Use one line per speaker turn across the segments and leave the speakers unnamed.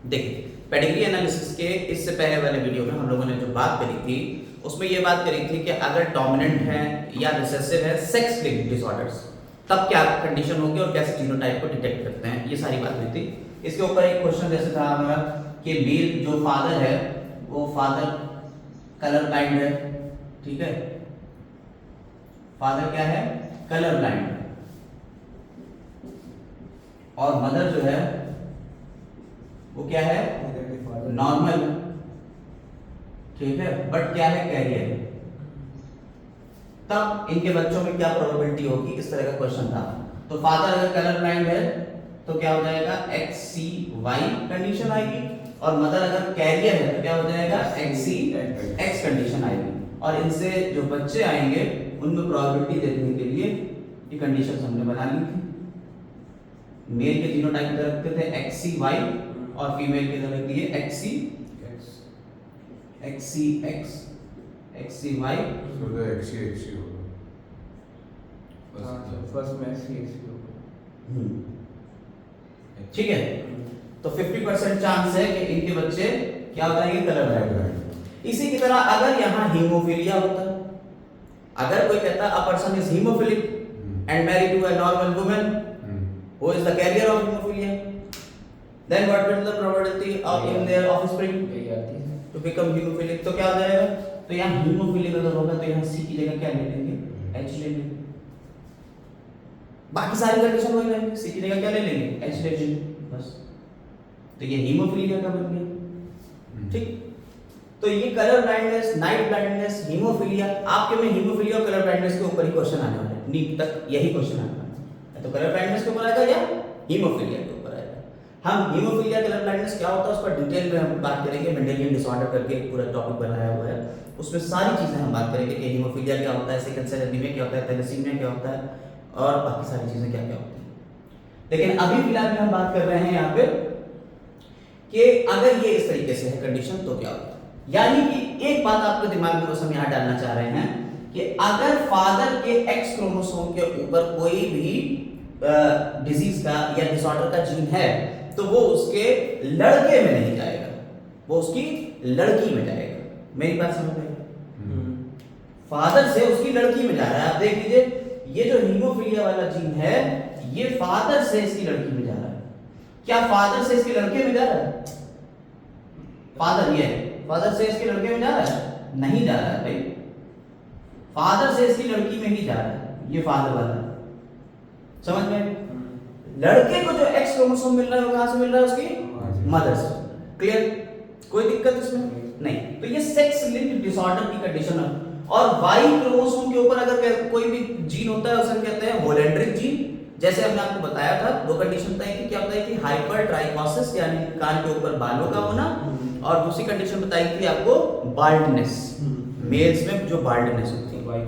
देखिए, pedigree analysis के इससे पहले वाले वीडियो में हम लोगों ने जो बात करी थी उसमें ये बात करी थी कि अगर डोमिनेंट है या रिसेसिव है सेक्स लिंक्ड डिसऑर्डर्स, तब क्या कंडीशन होगी और कैसे जीनोटाइप को डिटेक्ट करते हैं, ये सारी बात हुई थी। इसके ऊपर एक क्वेश्चन जैसे था हमारा कि मेल जो फादर है वो फादर कलर ब्लाइंड है, ठीक है, फादर क्या है, कलर ब्लाइंड, और मदर जो है वो क्या है, नॉर्मल, ठीक है, बट क्या है, कैरियर। तब इनके बच्चों में क्या प्रोबेबिलिटी होगी, इस तरह का क्वेश्चन था। तो फादर अगर कलर ब्लाइंड है तो क्या हो जाएगा, XCY कंडीशन आएगी, और मदर अगर कैरियर है तो क्या हो जाएगा, XCX कंडीशन आएगी। और इनसे जो बच्चे आएंगे उनमें प्रोबेबिलिटी देखने के लिए ये कंडीशंस हमने बना ली थी। मेल के जीनोटाइप इधर रखते थे XCY और फीमेल के इधर रख दिए XCX, XCY,
so the XCX होगा
फर्स्ट में XCX होगा।
ठीक है। तो 50% चांस है कि इनके बच्चे क्या हो जाएंगे, कलर ब्लाइंड। इसी की तरह अगर यहाँ हीमोफीलिया होता, अगर कोई कहता a person is hemophilic and married to a normal woman who is the carrier of hemophilia, then what will be the probability of in their offspring to become hemophilic, तो क्या हो जाएगा, तो यहाँ हीमोफिलिक अगर होगा तो यहाँ C की जगह क्या ले लेंगे, H ले लेंगे। बाकी सारी कंडीशन वही रहेंगे, C की जगह क्या ले लेंगे, H ले लेंगे, बस। तो ये हीमोफिलिया का बन गया, ठीक। तो ये colour blindness, night blindness, haemophilia, आपके में हीमोफिलिया और कलर ब्लाइंडनेस के ऊपर ही क्वेश्चन आने वाले हैं, नीट तक यही क्वेश्चन आने वाला है। तो कलर ब्लाइंडनेस के ऊपर आएगा या हीमोफिलिया के ऊपर आएगा। हम हीमोफिलिया कलर ब्लाइंडनेस क्या होता है उस पर डिटेल में हम बात करेंगे, मेंडेलियन डिसऑर्डर करके एक पूरा टॉपिक बनाया हुआ है, उसमें सारी चीजें हम बात करेंगे कि हीमोफिलिया क्या होता है, सिकल सेल एनीमिया क्या होता है, थैलेसीमिया क्या होता है, और बाकी सारी चीजें क्या क्या होती हैं। लेकिन अभी फिलहाल में हम बात कर रहे हैं यहाँ पे कि अगर ये इस तरीके से है कंडीशन तो क्या होता है। यानी कि एक बात आपके दिमाग में बस हम यहाँ डालना चाह रहे हैं कि अगर फादर के एक्स क्रोमोसोम के ऊपर कोई भी डिजीज का या डिसऑर्डर का जीन है तो वो उसके लड़के में नहीं जाएगा, वो उसकी लड़की में जाएगा। मेरी बात समझ में, फादर से उसकी लड़की में जा रहा है। आप देख लीजिए ये जो हीमोफिलिया वाला जीन है ये फादर से इसकी लड़की में जा रहा है। क्या फादर से इसके लड़के में जा रहा है, फादर ये फादर से इसके लड़के में जा रहा है, नहीं जा रहा है भाई, फादर से इसकी लड़की में ही जा रहा है। ये फादर वाला समझ में, लड़के को जो एक्स क्रोमोसोम मिल रहा है वो कहां से मिल रहा है, उसकी मदर से। क्लियर, कोई दिक्कत इसमें नहीं। तो ये सेक्स लिंक्ड डिसऑर्डर की कंडीशन है। और वाई क्रोमोसोम के ऊपर अगर कोई भी जीन होता है उसे कहते हैं होलेंड्रिक जीन। जैसे हमने आपको बताया था दो कंडीशन था कि क्या होता है कि हाइपर ट्राइकोसिस यानी कान के ऊपर बालों का होना, और दूसरी कंडीशन बताई थी आपको बाल्डनेस, मेल्स में जो बाल्डनेस होती है,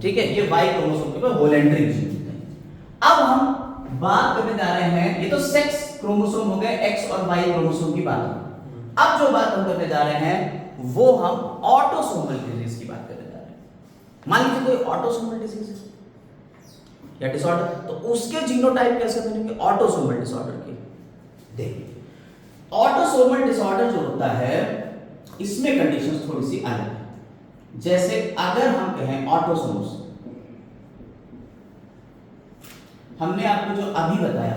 ठीक है, ये वाई क्रोमोसोम के ऊपर होलेंड्रिक जीन। अब हम बात करने जा रहे हैं, ये तो सेक्स क्रोमोसोम हो गए, एक्स और वाई क्रोमोसोम की बात। अब जो बात हम करने जा रहे हैं वो हम ऑटोसोमल डिजीज की बात करने जा रहे हैं। मान लीजिए कोई ऑटोसोमल डिजीज है या डिसऑर्डर, तो उसके जीनोटाइप कैसे बनेंगे, ऑटोसोमल डिसऑर्डर के। देखिए ऑटोसोमल डिसऑर्डर जो होता है इसमें कंडीशंस थोड़ी सी अलग है। जैसे अगर हम कहें ऑटोसोम्स, हमने आपको जो अभी बताया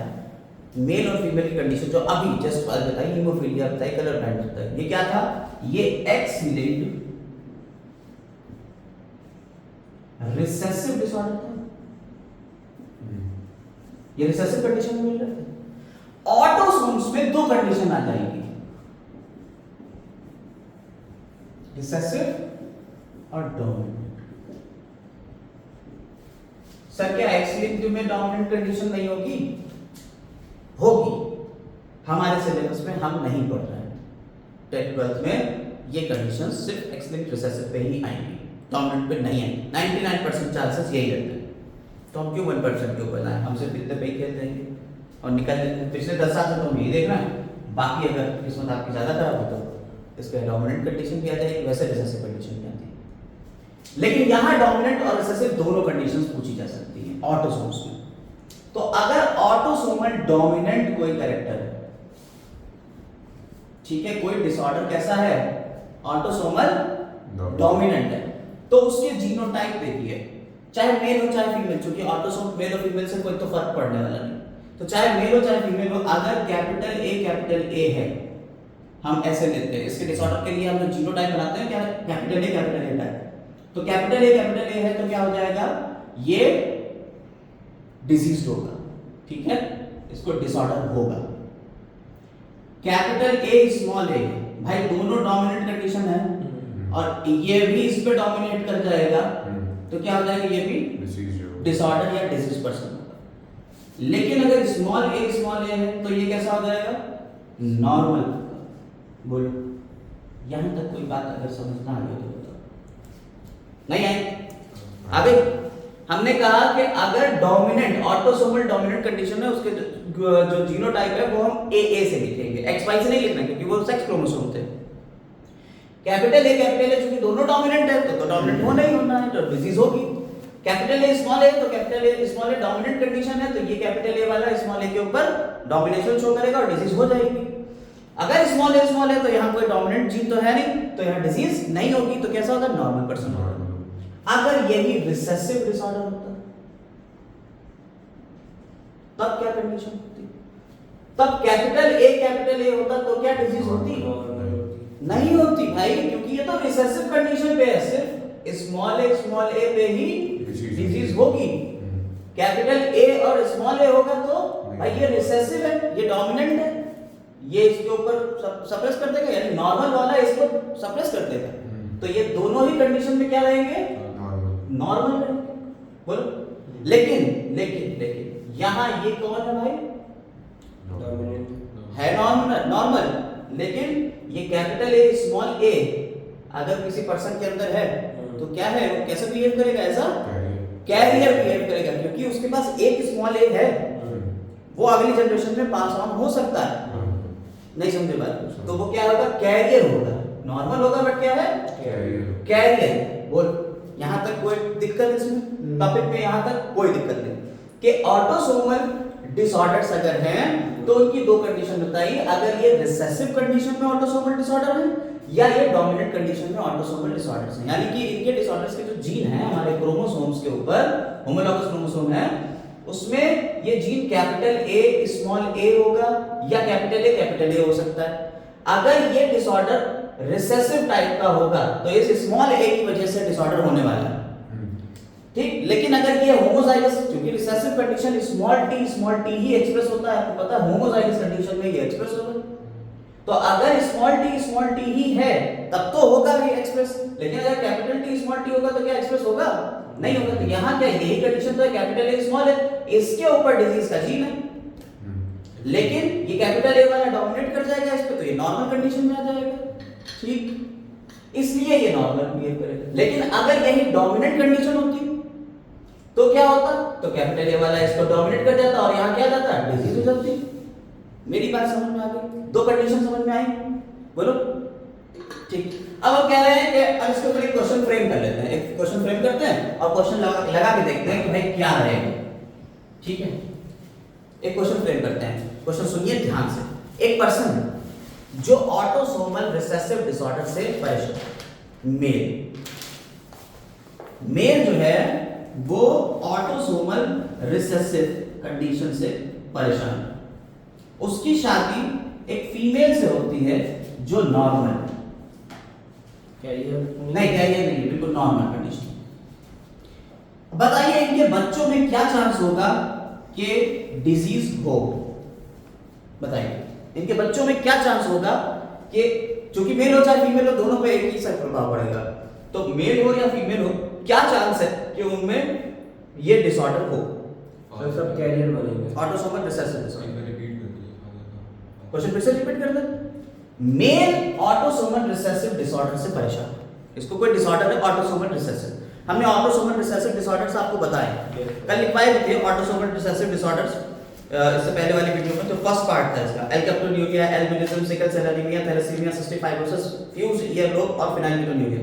मेल और फीमेल की कंडीशन जो अभी जस्ट बताई, हीमोफिलिया बताई, कलर ब्लाइंड बताई, ये क्या था, ये एक्स लिंक्ड रिसेसिव डिसऑर्डर था। ये रिसेसिव कंडीशन में मिल रहे थे। ऑटोसोम्स में दो कंडीशन आ जाएगी, रिसेसिव और डोमिनेंट। सर क्या एक्स लिंक्ड में डोमिनेंट कंडीशन नहीं होगी, होगी। हमारे सिलेबस में हम नहीं पढ़ रहे हैं, 10th-12th में ये कंडीशन सिर्फ एक्स लिंक्ड रिसेसिव पे ही आएंगी, डोमिनेंट पे नहीं आएंगी। 99% चांसेस यही रहते हैं। तो हम क्यों 1% के ऊपर लाएं, हम सिर्फ इतने पे ही खेलते हैं और निकल लेते हैं। पिछले 10 साल से तो हम यही देख रहे हैं। बाकी अगर किस्मत आपकी ज्यादा खराब हो तो इस पे डोमिनेंट कंडीशन भी आ जाएगी, वैसे रिसेसिव कंडीशन भी आती है। लेकिन यहां डोमिनेंट और रिसेसिव दोनों कंडीशंस पूछी जा सकती हैं ऑटोसोम्स में। तो अगर ऑटोसोमल डोमिनेंट कोई कैरेक्टर है ठीक है, कोई डिसऑर्डर कैसा है, ऑटोसोमल डोमिनेंट है, तो उसके जीनोटाइप देखिए, चाहे मेल हो चाहे फीमेल, क्योंकि ऑटोसोम मेल और फीमेल से कोई तो फर्क पड़ने वाला नहीं, तो चाहे मेल हो चाहे फीमेल हो, अगर कैपिटल ए है, हम ऐसे लेते हैं, इसके डिसऑर्डर के लिए हम जो जीनोटाइप बनाते हैं क्या, कैपिटल ए टाइप, तो कैपिटल ए है तो क्या हो जाएगा, ये डिजीज होगा, ठीक है, इसको डिसऑर्डर होगा। कैपिटल ए स्मॉल ए, भाई दोनों डोमिनेंट कंडीशन है और ये भी इस पे डोमिनेट कर जाएगा, तो क्या हो जाएगा, ये भी डिसऑर्डर या डिजीज पर्सन होगा। लेकिन अगर स्मॉल ए है तो ये कैसा हो जाएगा, नॉर्मल। बोलो यहां तक कोई बात अगर समझना आ गई तो बताओ, नहीं आई? अभी हमने कहा कि अगर डोमिनेंट ऑटोसोमल डोमिनेंट कंडीशन है, उसके जो जीनोटाइप है वो हम ए से लिखेंगे, XY से नहीं लिखना, क्योंकि वो सेक्स क्रोमोसोम थे। कैपिटल ए क्योंकि दोनों डोमिनेंट है तो डोमिनेंट होना ही होना है, तो डिजीज होगी। कैपिटल ए स्मॉल ए, तो capital A small A dominant condition है, तो ये कैपिटल ए वाला स्मॉल ए के ऊपर डोमिनेशन शो करेगा और डिजीज हो जाएगी। अगर स्मॉल ए तो यहाँ कोई डोमिनेंट जीन तो है नहीं, तो यहाँ डिजीज नहीं होगी, तो कैसा होगा, नॉर्मल पर्सन होगा। अगर यही रिसेसिव डिसऑर्डर होता तब क्या कंडीशन होती, तब कैपिटल ए होता तो क्या डिजीज होती, नहीं होती भाई, क्योंकि ये तो रिसेसिव कंडीशन पे है, सिर्फ स्मॉल ए पे ही डिजीज होगी। कैपिटल ए और स्मॉल ए होगा तो भाई ये रिसेसिव है, ये डोमिनेंट है, ये इसके ऊपर सप्रेस कर देगा, यानी नॉर्मल वाला इसको सप्रेस कर देगा, तो ये दोनों ही कंडीशन में क्या रहेंगे, नॉर्मल रहेंगे। बोलो लेकिन यहां ये कौन है भाई, है नॉर्मल, लेकिन ये कैपिटल ए स्मॉल ए अगर किसी पर्सन के अंदर है तो क्या है, वो कैसे बिहेव करेगा, ऐसा कैरियर बिहेव करेगा, क्योंकि उसके पास एक स्मॉल ए है, वो अगली जनरेशन में पास ऑन हो सकता है। नहीं समझे बात, तो वो क्या होगा, कैरियर होगा, नॉर्मल होगा बट क्या है, कैरियर। बोल यहां तक कोई दिक्कत इसमें टॉपिक में, यहां तक कोई दिक्कत नहीं कि ऑटोसोमल डिसऑर्डर्स अगर हैं तो उनकी दो कंडीशन बताइए, अगर ये रिसेसिव कंडीशन में ऑटोसोमल डिसऑर्डर है या ये डोमिनेंट कंडीशन में ऑटोसोमल डिसऑर्डर्स हैं, यानी कि इनके डिसऑर्डर्स के जो जीन है हमारे क्रोमोसोम्स के ऊपर, होमोलॉगस क्रोमोसोम है, उसमें ये जीन कैपिटल ए स्मॉल ए होगा या कैपिटल ए हो सकता है। अगर ये डिसऑर्डर रिसेसिव टाइप का होगा तो इस स्मॉल ए की वजह से डिसऑर्डर होने वाला है, ठीक। लेकिन अगर ये होमोजाइगस, क्योंकि रिसेसिव कंडीशन स्मॉल टी ही एक्सप्रेस होता है, आपको पता है, होमोजाइगस कंडीशन में ये एक्सप्रेस होगा, तो अगर स्मॉल टी ही है तब तो होगा भी एक्सप्रेस, लेकिन अगर कैपिटल टी स्मॉल टी होगा तो क्या एक्सप्रेस होगा, नहीं होगा। तो यहाँ क्या यही कंडीशन तो है, कैपिटल ए स्मॉल है, इसके ऊपर डिजीज का जीन है, लेकिन ये कैपिटल ए वाला डोमिनेट कर जाएगा इस पे, तो ये नॉर्मल कंडीशन में आ जाएगा, ठीक, इसलिए ये नॉर्मल बिहेव करेगा। लेकिन अगर यही डोमिनेंट कंडीशन होती तो क्या होता, तो कैपिटल ए वाला इसको डोमिनेट कर जाता और यहाँ क्या जाता, डिजीज हो जाती। मेरी बात समझ में आ गई, दो कंडीशन समझ में आई, बोलो, ठीक। अब हम कह रहे हैं कि अब इसके ऊपर एक क्वेश्चन फ्रेम कर लेते हैं, एक क्वेश्चन फ्रेम करते हैं और क्वेश्चन लगा के देखते हैं कि भाई क्या रहेगा, ठीक है। एक क्वेश्चन फ्रेम करते हैं, क्वेश्चन सुनिए ध्यान से। एक पर्सन जो ऑटोसोमल रिसेसिव डिसऑर्डर से परेशान, मेल जो है वो ऑटोसोमल रिसेसिव कंडीशन से परेशान, उसकी शादी एक फीमेल से होती है जो नॉर्मल है, कैरियर नहीं, बिल्कुल नॉर्मल कंडीशन। बताइए इनके बच्चों में क्या चांस होगा कि डिजीज हो, बताइए इनके बच्चों में क्या चांस होगा कि, चूंकि मेल हो चाहे फीमेल हो दोनों पे एक ही सा प्रभाव पड़ेगा, तो मेल हो या फीमेल हो क्या चांस है कि उनमें ये डिसऑर्डर हो,
तो सब कैरियर बनेंगे,
ऑटोसोमल रिसेसिव डिसऑर्डर। क्वेश्चन फिर से रिपीट कर दे, मेल ऑटोसोमल रिसेसिव डिसऑर्डर से परेशान, इसको कोई डिसऑर्डर है ऑटोसोमल रिसेसिव, हमने ऑटोसोमल रिसेसिव डिसऑर्डर्स आपको बताए, कल लिखवाए भी थे ऑटोसोमल रिसेसिव डिसऑर्डर्स, इससे पहले वाली वीडियो में, तो फर्स्ट पार्ट था इसका, alkaptonuria, albinism, sickle cell anaemia, thalassaemia, cystic fibrosis, fuse earlobe और फिनाइलकेटोन्यूरिया,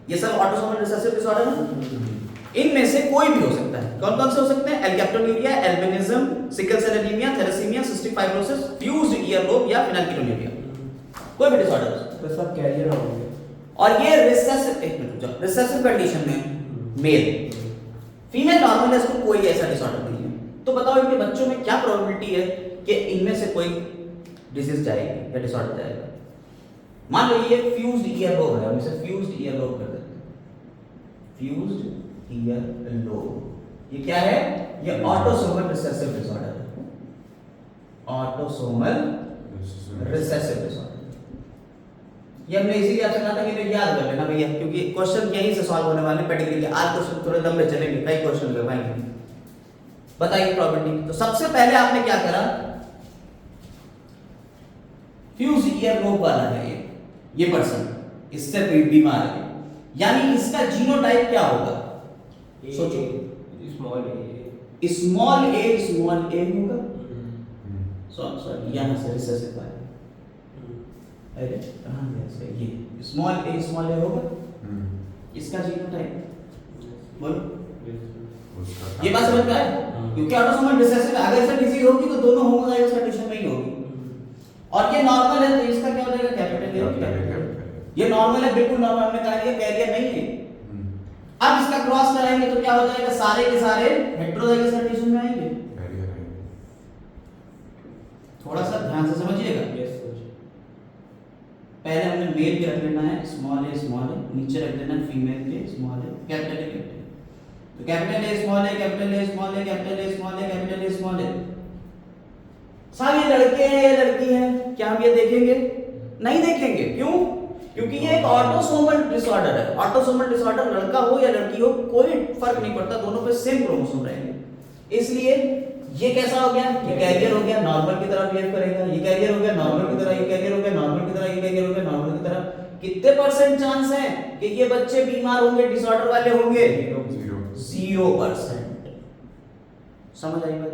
ये सब ऑटोसोमल रिसेसिव डिसऑर्डर हैं। इनमें से कोई भी हो सकता है, कौन कौन से हो सकते हैं, alkaptonuria, albinism, sickle cell anaemia, thalassaemia, cystic fibrosis, fuse earlobe या फिनाइलकेटोन्यूरिया, कोई भी डिसऑर्डर हो सकता
तो सब कैरियर होंगे।
है। और ये रिसेसिव, एक मिनट रुको, रिसेसिव कंडीशन में मेल, फीमेल नॉर्मल है, इसको कोई ऐसा डिसऑर्डर नहीं है। तो बताओ इनके बच्चों में क्या प्रोबेबिलिटी है कि इनमें से कोई डिजीज जाएगी या डिसऑर्डर जाएगा। मान लो ये फ्यूज्ड ईयर लोब है, हम इसे फ्यूज्ड ईयर लोब कर देते हैं। फ्यूज्ड ईयर लोब ये क्या है? ये ऑटोसोमल रिसेसिव डिसऑर्डर है। ऑटोसोमल रिसेसिव डिसऑर्डर, ये हमने इसीलिए आपसे कहा था कि याद कर लेना भैया, क्योंकि क्वेश्चन यहीं से सॉल्व होने वाले पेडिग्री के। आज क्वेश्चन थोड़े लंबे चलेंगे, कई क्वेश्चन करवाएंगे। बताइए प्रोबेबिलिटी। तो सबसे पहले आपने क्या करा, फ्यूज ईयर लोब वाला है ये पर्सन, इससे बीमार है, यानी इसका जीनोटाइप क्या होगा? सोचो।
स्मॉल
ए होगा। सॉरी यहां से रिसेसिव है। अरे कहां गया इसका? ये स्मॉल ए होगा। इसका जीनोटाइप बोलो। ये बात समझ में आए? क्योंकि ऑटोसोमल रिसेसिव अगर इसका डिजीज होगी तो दोनों होमोजाइगस कंडीशन में ही होगी। और ये नॉर्मल है तो इसका क्या हो जाएगा? Capital A. ये नॉर्मल है, बिल्कुल नॉर्मल, हमने कहा ये कैरियर नहीं है। अब इसका क्रॉस कराएंगे तो क्या हो जाएगा? सारे के सारे हेटेरोजाइगस कंडीशन में आएंगे। थोड़ा सा ध्यान से समझिएगा। पहले हमने मेल के रख लेना है स्मॉल ए, नीचे रख देना है फीमेल के स्मॉल ए, कैपिटल ए। तो capital A small A, capital A small A, capital A small A, capital A small A. सारे लड़के हैं या लड़की हैं, क्या हम ये देखेंगे? नहीं देखेंगे। क्यों? क्योंकि ये एक ऑटोसोमल डिसऑर्डर है। ऑटोसोमल डिसऑर्डर लड़का हो या लड़की हो कोई फर्क नहीं पड़ता, दोनों पे सेम क्रोमोसोम रहेंगे। इसलिए ये कैसा हो गया? ये कैरियर हो गया, नॉर्मल की तरह बिहेव करेगा। ये कैरियर हो गया नॉर्मल की तरह, ये कैरियर हो गया नॉर्मल की तरह, ये कैरियर हो गया नॉर्मल की तरह। कितने परसेंट चांस है कि ये बच्चे बीमार होंगे, डिसऑर्डर वाले होंगे? 0%। समझ आई बात?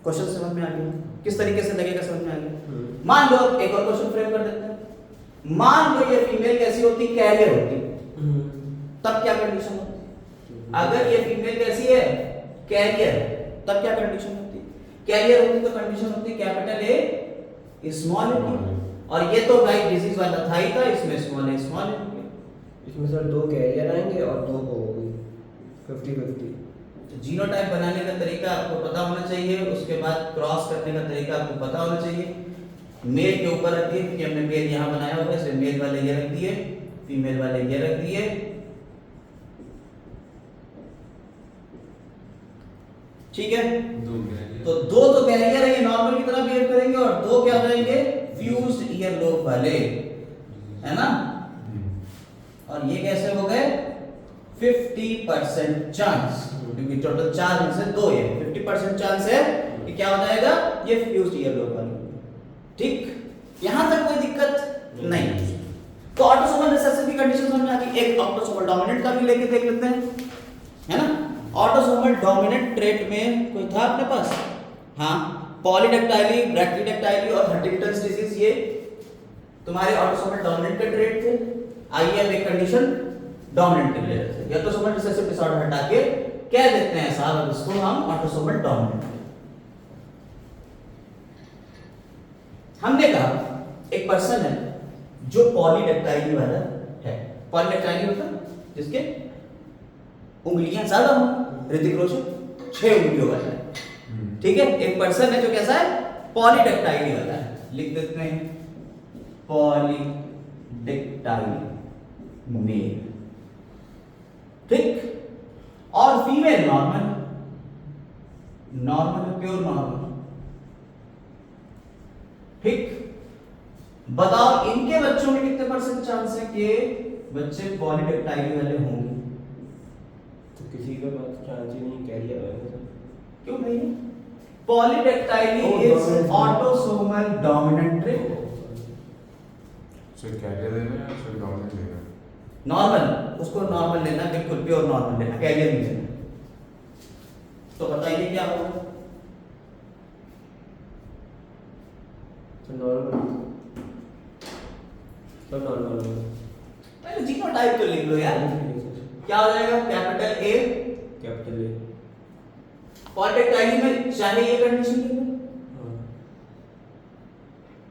क्वेश्चन समझ में आ गया? किस तरीके से लगेगा समझ में आ गया? मान लो एक और क्वेश्चन फ्रेम कर देते हैं। मान लो ये फीमेल कैसी होती? कैरियर होती, तब क्या कंडीशन होती? अगर ये फीमेल कैसी है? कैरियर, तब क्या कंडीशन होती? कैरियर होती तो कंडीशन होती कैपिटल ए स्मॉल ए। और ये तो भाई डिजीज वाला था ही था, इसमें स्मॉल ए हो गया।
इसमें सर 2 कैरियर आएंगे और 2 को होगी 50-50।
जीनोटाइप बनाने का तरीका आपको पता होना चाहिए, उसके बाद क्रॉस करने का तरीका आपको पता होना चाहिए। मेल के ऊपर रख दिए क्योंकि हमने मेल यहाँ बनाया हुआ है, इसलिए मेल वाले ये रख दिए, फीमेल वाले ये रख दिए। ठीक है, तो 2 तो कैरियर है, ये नॉर्मल की तरह बिहेव करेंगे, और 2 क्या हो जाएंगे? फ्यूज्ड ईयर लोब वाले, है ना? और ये कैसे हो गए? 50% चांस, क्योंकि टोटल 4 में से 2 है, 50% चांस है कि क्या हो जाएगा? ये फ्यूज्ड ईयर लोब वाले। ठीक, यहां तक कोई दिक्कत नहीं। तो ऑटोसोमल रिसेसिव की कंडीशन समझ में आ गई। एक ऑटोसोमल डोमिनेंट का भी लेके देख लेते हैं, है ना? ऑटोसोमल डोमिनेंट ट्रेट में कोई था अपने पास? हाँ, पॉलीडेक्टाइली, ब्रैक्टीडेक्टाइली और हंटिंगटन्स डिजीज, ये तुम्हारे ऑटोसोमल डोमिनेंट के ट्रेट थे। आइए अब एक कंडीशन डोमिनेंट के ले लेते हैं। ऑटोसोमल रिसेसिव डिसऑर्डर हटा के कह देते हैं साहब अब इसको हम ऑटोसोमल डोमिनेंट। हमने कहा एक पर्सन है जो पॉलीडेक्टाइली वाला है। पॉलीडेक्टाइली मतलब जिसके उंगलियां ज्यादा हो। ऋतिक रोशन 6 उंगलियों वाला है। ठीक है, एक पर्सन है जो कैसा है? पॉलीडेक्टाइली वाला है। लिख देते हैं पॉलीडेक्टाइली मेल। ठीक, और फीमेल नॉर्मल, प्योर नॉर्मल। ठीक, बताओ इनके बच्चों में कितने परसेंट चांस है कि बच्चे पॉलीडेक्टाइली वाले होंगे?
तो किसी का बात चांस ही नहीं कैरियर है।
क्यों नहीं? पॉलीडेक्टाइली इज ऑटोसोमल डोमिनेंट ट्रेट।
सिर्फ कैरियर लेना है, सिर्फ डोमिनेंट लेना है?
नॉर्मल, उसको नॉर्मल लेना, बिल्कुल प्योर नॉर्मल लेना, कैरियर नहीं लेना। तो बताइए क्या होगा?
तो नॉर्मल, सब नॉर्मल होगा।
पहले जीनोटाइप तो लिख लो यार। क्या हो जाएगा? कैपिटल ए,
कैपिटल ए।
पॉलीडेक्टाइली में चाहे ये कंडीशन लिख लो,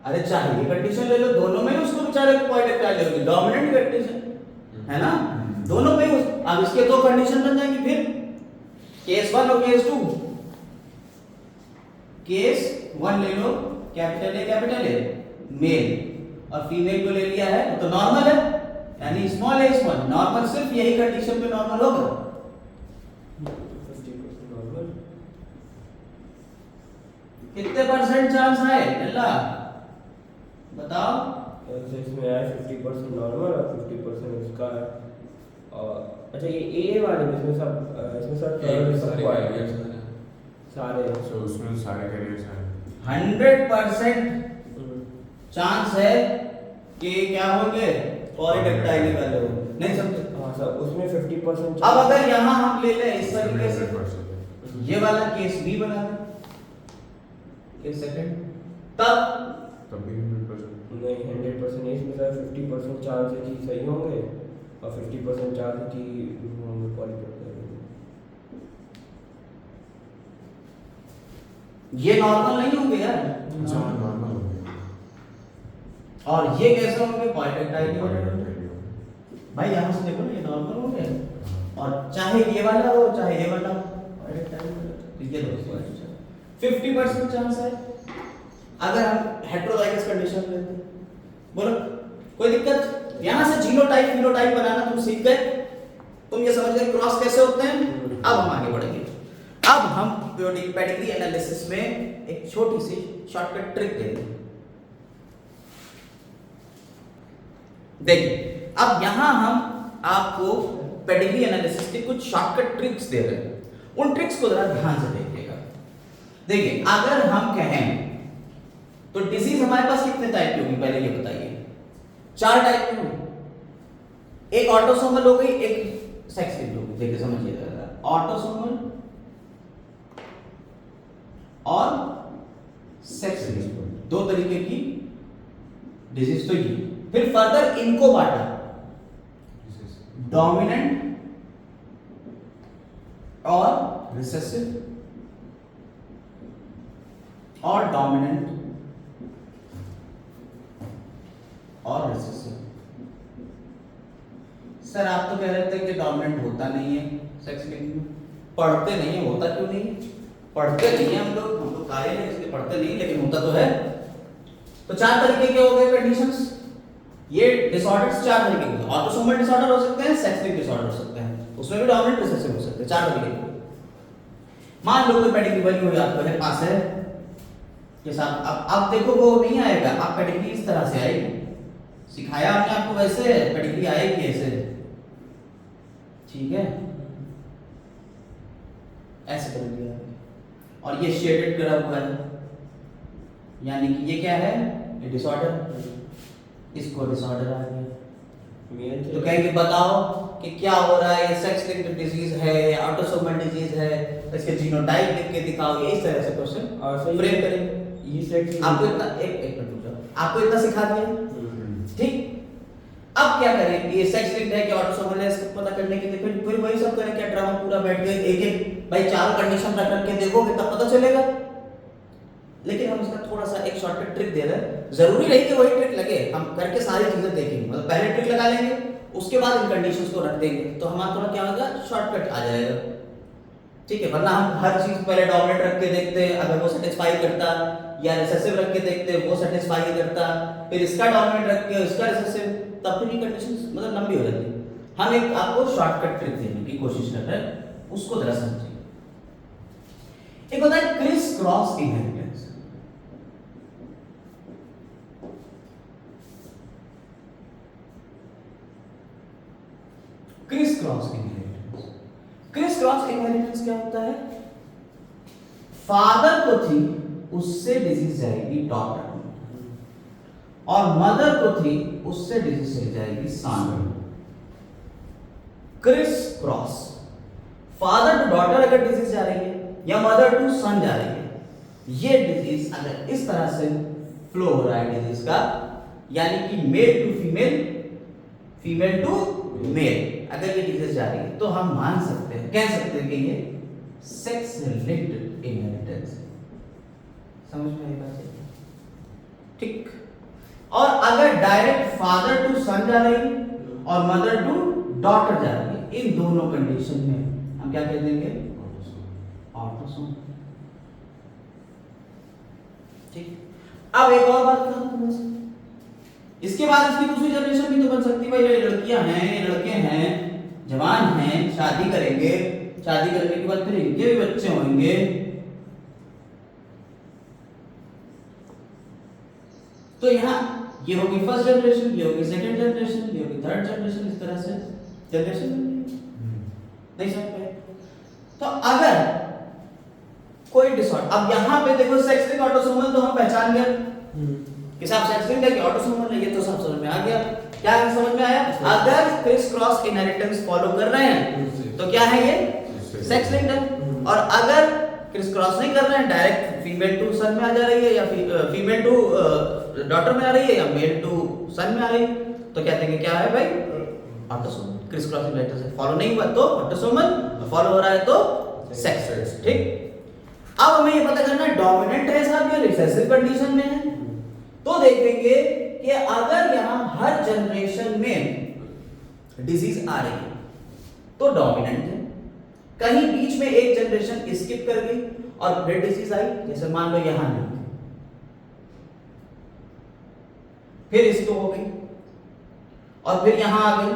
अरे चाहे ये कंडीशन ले लो, दोनों में ही उसको बेचारे को पॉलीडेक्टाइल होगी, डोमिनेंट कंडीशन है ना, दोनों में ही अब इसके दो कंडीशन बन जाएंगी फिर, केस 1 और केस 2। केस 1 ले लो, कैपिटल ए मेल, और फीमेल को ले लिया है तो नॉर्मल है, यानी स्मॉल है स्मॉल, नॉर्मल सिर्फ यही कंडीशन पे नॉर्मल होगा।
50% नॉर्मल,
कितने परसेंट चांस है अल्लाह बताओ?
सेक्स में है 50% नॉर्मल और 50% इसका है। और अच्छा ये ए वाले में इसमें सब
सारे कैरियर्स हैं ना,
सारे
so उसमें सारे कैरियर्स हैं।
100% चांस है कि क्या होंगे, पॉलीडेक्टाइल वाले हो, नहीं समझे?
हाँ सर, उसमें 50%
अब अगर यहाँ हम ले लें इस तरीके से,
100%।
ये वाला केस बी बना दें, केस सेकंड, तब
तब भी 100%।
नहीं 100% इसमें सर 50% चांस है कि सही होंगे और 50% चांस है कि होंगे पॉलीडेक्टाइल।
ये नॉर्मल नहीं होंगे यार,
अच्छा नॉर्मल हो गया,
और ये कैसे होंगे, पॉलीडेक्टाइल ही होंगे।
पॉलीडेक्टाइल हो गया।
भाई यहाँ से देखो ना, ये नॉर्मल हो गया, और चाहे ये वाला हो चाहे ये वाला हो, पॉलीडेक्टाइल हो गया। ये देखो 50% चांस है। अगर हम हेटेरोजाइगस कंडीशन लेते हैं, बोलो कोई दिक्कत? यहाँ से जीनोटाइप फिनोटाइप बनाना तुम सीख गए, तुम ये समझ गए क्रॉस कैसे होते हैं। अब हम आगे बढ़ेंगे, अब हम पेडिग्री एनालिसिस में एक छोटी सी शॉर्टकट ट्रिक देंगे। देखिए अब यहां हम आपको पेडिग्री एनालिसिस के कुछ शॉर्टकट ट्रिक्स दे रहे हैं, उन ट्रिक्स को जरा ध्यान से देखिएगा। देखिए अगर हम कहें तो डिजीज हमारे पास कितने टाइप की होगी, पहले ये बताइए। 4 टाइप की होगी, एक ऑटोसोमल हो गई, एक सेक्स लिंक्ड होगी। देखिए समझिएगा, ऑटोसोमल और सेक्स लिंक्ड, 2 तरीके की डिजीज तो ये। फिर फर्दर इनको बांटा, डोमिनेंट और रिसेसिव, और डोमिनेंट और रिसेसिव। सर आप तो कह रहे थे कि डोमिनेंट होता नहीं है सेक्स लिंक में, पढ़ते नहीं है, होता क्यों नहीं? पढ़ते नहीं है हम लोग काले हैं इसलिए पढ़ते नहीं, लेकिन होता तो है। तो 4 तरीके के हो गए कंडीशंस। ये डिसऑर्डर्स 4 तरीके के, ऑटोसोमल डिसऑर्डर हो सकते हैं, सेक्स लिंक्ड डिसऑर्डर हो सकते हैं, उसमें भी डोमिनेंट रिसेसिव हो सकते हैं, 4 तरीके के। मान लो कोई पेडिग्री बनी हुई आपके पास है के साथ, अब देखो वो नहीं आएगा, आप पेडिग्री इस तरह से आएगी, सिखाया हमने आपको वैसे, पेडिग्री आएगी ऐसे, ठीक है, ऐसे पेडिग्री आएगी। और ये शेडेड करा हुआ है, यानी कि ये क्या है, ये डिसऑर्डर, इसको डिसऑर्डर आ गया। तो कहेंगे बताओ कि क्या हो रहा है, ये सेक्स लिंक्ड डिजीज है या ऑटोसोमल डिजीज है, तो इसके जीनोटाइप लिख के दिखाओ, इस तरह से क्वेश्चन फ्रेम करेंगे।
ये सेक्स
आपको इतना एक मिनट रुक जाओ, आपको इतना सिखा दिया, ठीक। अब क्या करें, ये सेक्स लिंक्ड है कि ऑटोसोमल है, इसको पता करने के लिए फिर वही सब करें, क्या ड्रामा पूरा बैठ गए, एक भाई 4 कंडीशन रख के देखोगे तब पता चलेगा। लेकिन हम इसका थोड़ा सा एक शॉर्टकट ट्रिक दे रहे हैं, जरूरी नहीं कि वही ट्रिक लगे, हम करके सारी चीजें देखेंगे, मतलब पहले ट्रिक लगा लेंगे, उसके बाद इन कंडीशंस को रख देंगे, तो हमारा थोड़ा क्या होगा, शॉर्टकट आ जाएगा, ठीक है। वरना हम हर चीज पहले डोमिनेंट रख के देखते हैं, अगर वो सेटिस्फाई करता, या रिसेसिव रख के देखते हैं, वो सेटिस्फाई करता, फिर इसका डोमिनेंट रख के इसका रिसेसिव, तब फिर ये कंडीशंस मतलब लंबी हो जाती है। हम एक आपको शॉर्टकट ट्रिक देने की कोशिश कर रहे हैं, उसको जरा समझिए। एक होता है criss cross inheritance. Criss cross inheritance, criss cross inheritance क्या होता है, फादर को थी उससे डिजीज जाएगी डॉटर, और मदर को थी उससे डिजीज चली जाएगी son. Criss cross, father to daughter अगर डिजीज जा रही है या मदर टू सन जा रही है, ये डिजीज अगर इस तरह से फ्लो हो रहा है डिजीज का, यानी कि male to female, female to male, अगर ये डिजीज जा रही है, तो हम मान सकते हैं, कह सकते हैं कि ये सेक्स लिंक्ड इनहेरिटेंस है। समझ में आई बात? ठीक। और अगर डायरेक्ट फादर टू सन जा रही है और मदर टू डॉटर जा रही है, इन दोनों कंडीशन में हम क्या कह देंगे? ऑटोसोम। ठीक। अब एक और बात करूं, इसके बाद इसकी दूसरी जनरेशन भी तो बन सकती है। भाई ये लड़कियां हैं, ये लड़के हैं, जवान हैं, शादी करेंगे, शादी करने के बाद फिर इनके भी बच्चे होंगे। तो यहाँ ये होगी फर्स्ट जनरेशन, ये होगी सेकंड जनरेशन, ये होगी थर्ड जनरेशन, इस तरह से जनरेशन नहीं समझ पाए। तो अगर कोई डिसऑर्डर, अब यहाँ पे देखो सेक्स लिंक ऑटोसोमल तो हम पहचान गए कि साहब सेक्स लिंक है कि ऑटोसोमल है, ये तो सब समझ में आ गया। क्या समझ में आया? अगर क्रिस क्रॉस इनहेरिटेंस फॉलो कर रहे हैं तो क्या है ये? सेक्स लिंक है। और अगर क्रिस क्रॉस नहीं कर रहे हैं, डायरेक्ट फीमेल टू सन में आ जा रही है या फीमेल टू डॉटर में आ रही है या मेल टू सन में आ रही है, तो कहते हैं कि क्या है भाई? Autosomal. Criss cross inheritance follow नहीं हुआ तो ऑटोसोमल, फॉलो हो रहा है तो सेक्स। ठीक। अब हमें ये पता करना है डोमिनेंट है साहब या रिसेसिव कंडीशन में है। तो देखेंगे कि अगर यहां हर जनरेशन में डिजीज आ रही है तो डोमिनेंट है। कहीं बीच में एक जनरेशन स्किप कर गई और फिर डिजीज आई, जैसे मान लो यहां नहीं, फिर इसको हो गई और फिर यहां आ गई,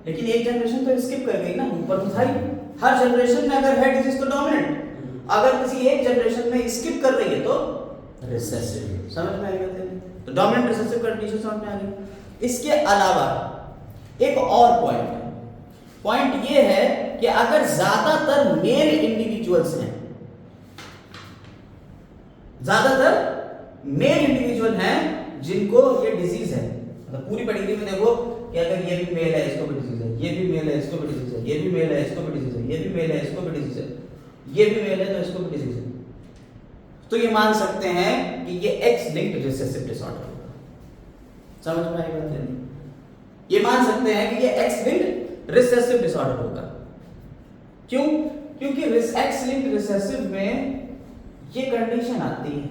लेकिन एक जनरेशन तो स्किप कर गई ना, ऊपर तो था ही। हर जनरेशन में अगर है डिजीज तो डोमिनेंट, अगर किसी एक जनरेशन में स्किप कर रही है तो रिसेसिव। समझ में आ गया? तो डोमिनेंट रिसेसिव कंडीशन समझ में आ गई। इसके अलावा एक और पॉइंट है। पॉइंट ये है कि अगर ज्यादातर मेल इंडिविजुअल्स हैं, ज्यादातर मेल इंडिविजुअल हैं जिनको ये डिजीज है, मतलब पूरी पेडिग्री में देखो कि अगर ये भी मेल है इसको भी डिजीज है, ये भी मेल है इसको भी डिजीज है, ये भी मेल है इसको भी डिजीज है, ये भी मेल है इसको भी डिजीज है, ये भी मेल है तो इसको भी डिजीज है, तो ये मान सकते हैं कि ये एक्स लिंक्ड रिसेसिव डिसऑर्डर होगा। समझ में आई बात नहीं? ये मान सकते हैं कि ये एक्स लिंक्ड रिसेसिव डिसऑर्डर होगा। क्यों? क्योंकि एक्स लिंक्ड रिसेसिव में ये कंडीशन आती है,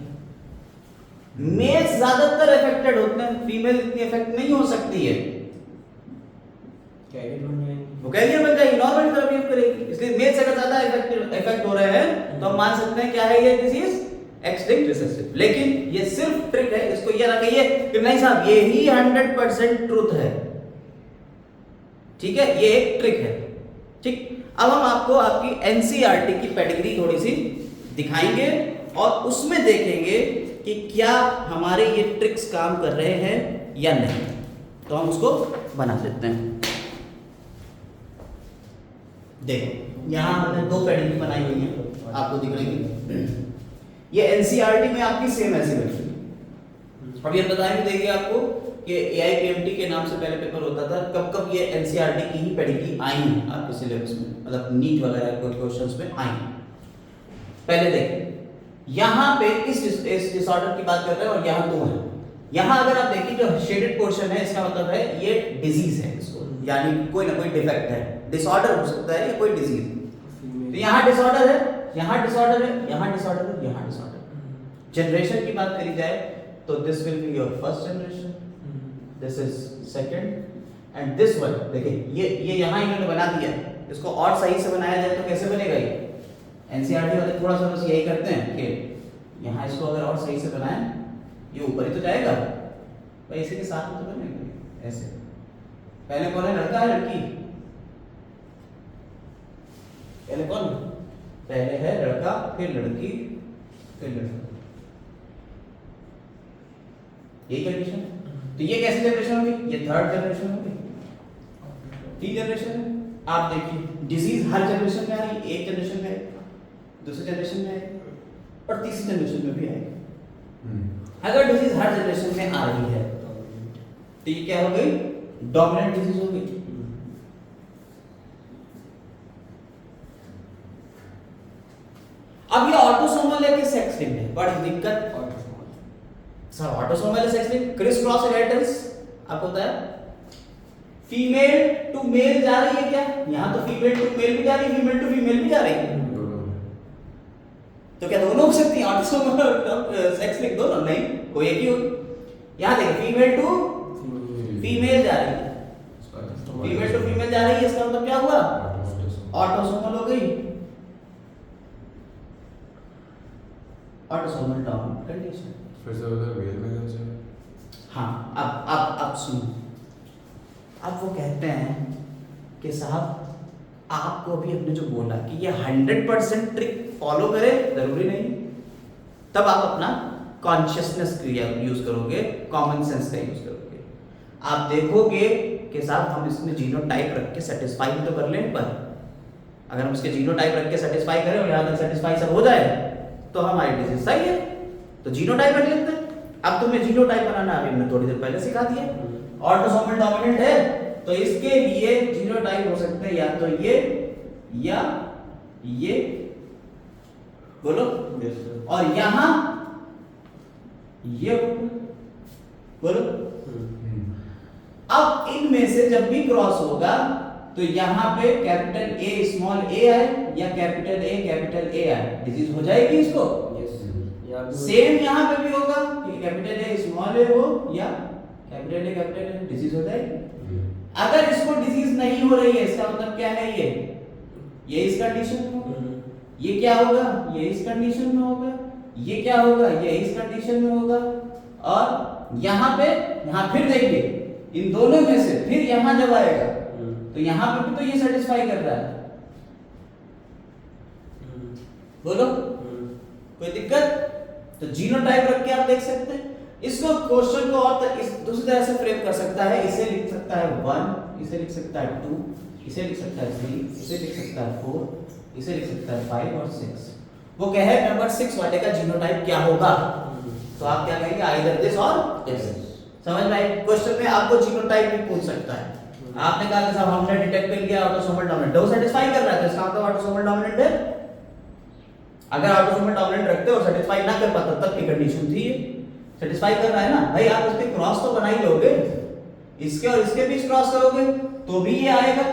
मेल ज्यादातर अफेक्टेड होते हैं, फीमेल इतनी अफेक्ट नहीं हो सकती है, वो कैरियर बन जाएगी, नॉर्मल तरह बिहेव करेगी। इसलिए मेल से अगर ज्यादा इफेक्ट हो रहे हैं तो हम मान सकते हैं क्या है ये डिजीज? X linked recessive. लेकिन ये सिर्फ ट्रिक है, इसको ये ना कहिए कि नहीं साहब ये ही 100% ट्रूथ है। ठीक है, ये एक ट्रिक है। ठीक। अब हम आपको आपकी एनसीईआरटी की पेडिग्री थोड़ी सी दिखाएंगे और उसमें देखेंगे कि क्या हमारे ये ट्रिक्स काम कर रहे हैं या नहीं। तो हम उसको बना देते हैं। देखो यहां हमने दो पेडिग्री बनाई हुई है, आपको दिख रही है। ये एनसीईआरटी में आपकी सेम ऐसी बैठी है। अब ये बताएं देंगे आपको कि एआईपीएमटी के नाम से पहले पेपर होता था, कब कब ये एनसीईआरटी की ही पेडिग्री आई है आपके सिलेबस में, मतलब नीट वगैरह के क्वेश्चंस में आई। पहले देखिए यहां पे इस डिसऑर्डर की बात कर रहे हैं और यहां दो है। यहां अगर आप देखिए जो शेडेड पोर्शन है इसका मतलब है ये डिजीज है, इसको यानी कोई ना कोई डिफेक्ट है, डिसऑर्डर हो सकता है या कोई डिजीज। तो यहां डिसऑर्डर है, यहां डिसऑर्डर है, यहां डिसऑर्डर है, यहां डिसऑर्डर। जनरेशन की बात करी जाए तो this will be your first generation, this is second and this one. देखिए ये यहां इन्होंने बना दिया, इसको और सही से बनाया जाए तो कैसे बनेगा? ये एनसीईआरटी वाले थोड़ा सा बस यही करते हैं कि यहां इसको अगर और सही से बनाएं, ये ऊपर ही तो जाएगा भाई, इसी के साथ में तो बनेगा ऐसे। पहले कौन है, लड़का है लड़की? पहले कौन? पहले है लड़का, फिर लड़की, फिर लड़का। यही कंडीशन है। तो ये कैसी जनरेशन होगी? ये थर्ड जनरेशन होगी, तीन जनरेशन है। आप देखिए डिजीज हर जनरेशन में आ रही है, एक जनरेशन में, दूसरे जनरेशन में और तीसरी जनरेशन में भी आएगी। अगर डिजीज हर जनरेशन में आ रही है तो ये क्या हो गई? डोमिनेंट डिजीज हो गई। अब ये ऑटोसोमल है कि सेक्स लिंक्ड है? बड़ी दिक्कत। सर ऑटोसोमल है sex linked, criss cross inheritance आपको पता है। फीमेल टू मेल जा रही है क्या? यहां तो फीमेल टू मेल भी जा रही है, फीमेल टू फीमेल भी जा रही है, तो क्या दोनों हो सकती है ऑटोसोमल और सेक्स लिंक्ड दोनों? नहीं, कोई एक ही होगी। यहाँ देखो फीमेल टू फीमेल जा रही है, फीमेल टू फीमेल जा रही है, इसका मतलब क्या हुआ? ऑटोसोमल हो गई, ऑटोसोमल डोमिनेंट कंडीशन।
फिर से उधर मेल में कैसे?
हाँ, अब सुनो, अब वो कहते हैं कि साहब आपको अभी हमने जो बोला कि ये 100% ट्रिक फॉलो करे, जरूरी नहीं, तब आप अपना कॉन्शियसनेस यूज करोगे, कॉमन सेंस का यूज करोगे। आप देखोगे कि साहब हम इसमें जीनोटाइप रख के सेटिस्फाई तो कर लें, पर अगर हम इसके जीनोटाइप रख के सेटिस्फाई करें और यहाँ तक सेटिस्फाई सब हो जाए तो हमारी डिजीज सही है, तो जीनोटाइप रख लेते हैं। अब तुम्हें जीनोटाइप बनाना अभी हमने थोड़ी देर पहले सिखा दिया। ऑटोसोमल डोमिनेंट है तो इसके लिए जीनोटाइप हो सकते हैं या तो ये या ये, बोलो। और यहां ये, बोलो। अब इनमें से जब भी क्रॉस होगा तो यहां पे कैपिटल ए स्मॉल ए आए या कैपिटल ए आए, डिजीज हो जाएगी इसको। सेम यहां पे भी होगा कि कैपिटल ए स्मॉल ए हो या कैपिटल ए, डिजीज हो जाएगी। अगर इसको डिजीज नहीं हो रही है इसका मतलब क्या है? ये इस कंडीशन में होगा, ये क्या होगा? ये इस कंडीशन में होगा, ये क्या होगा? ये इस कंडीशन में होगा। और यहाँ पे, यहाँ फिर देखिए इन दोनों में से फिर यहाँ जब आएगा तो यहाँ पे भी तो ये सेटिस्फाई कर रहा है, बोलो। कोई दिक्कत? तो जीनोटाइप रख के आप देख सकते हैं इसको। क्वेश्चन को और इस दूसरी तरह से फ्रेम कर सकता है, इसे लिख सकता है 1, इसे लिख सकता है 2, इसे लिख सकता है 3, इसे लिख सकता है 4, इसे लिख सकता है 5 और 6। वो कहे नंबर 6 वाले का जीनोटाइप क्या होगा, तो आप क्या कहेंगे? आइदर दिस और दिस। समझ में आई? क्वेश्चन में आपको जीनोटाइप भी पूछ सकता है। आपने कहा कि साहब हमने डिटेक्ट कर लिया ऑटोसोमल डोमिनेंट, वो सेटिस्फाई कर रहा है तो इसका मतलब ऑटोसोमल डोमिनेंट है। अगर ऑटोसोमल डोमिनेंट रखते और सेटिस्फाई ना कर पाता तब की कंडीशन थी, सेटिस्फाई कर रहा है ना भाई। आप उसके क्रॉस तो बना ही लोगे, इसके और इसके बीच क्रॉस करोगे तो भी ये आएगा,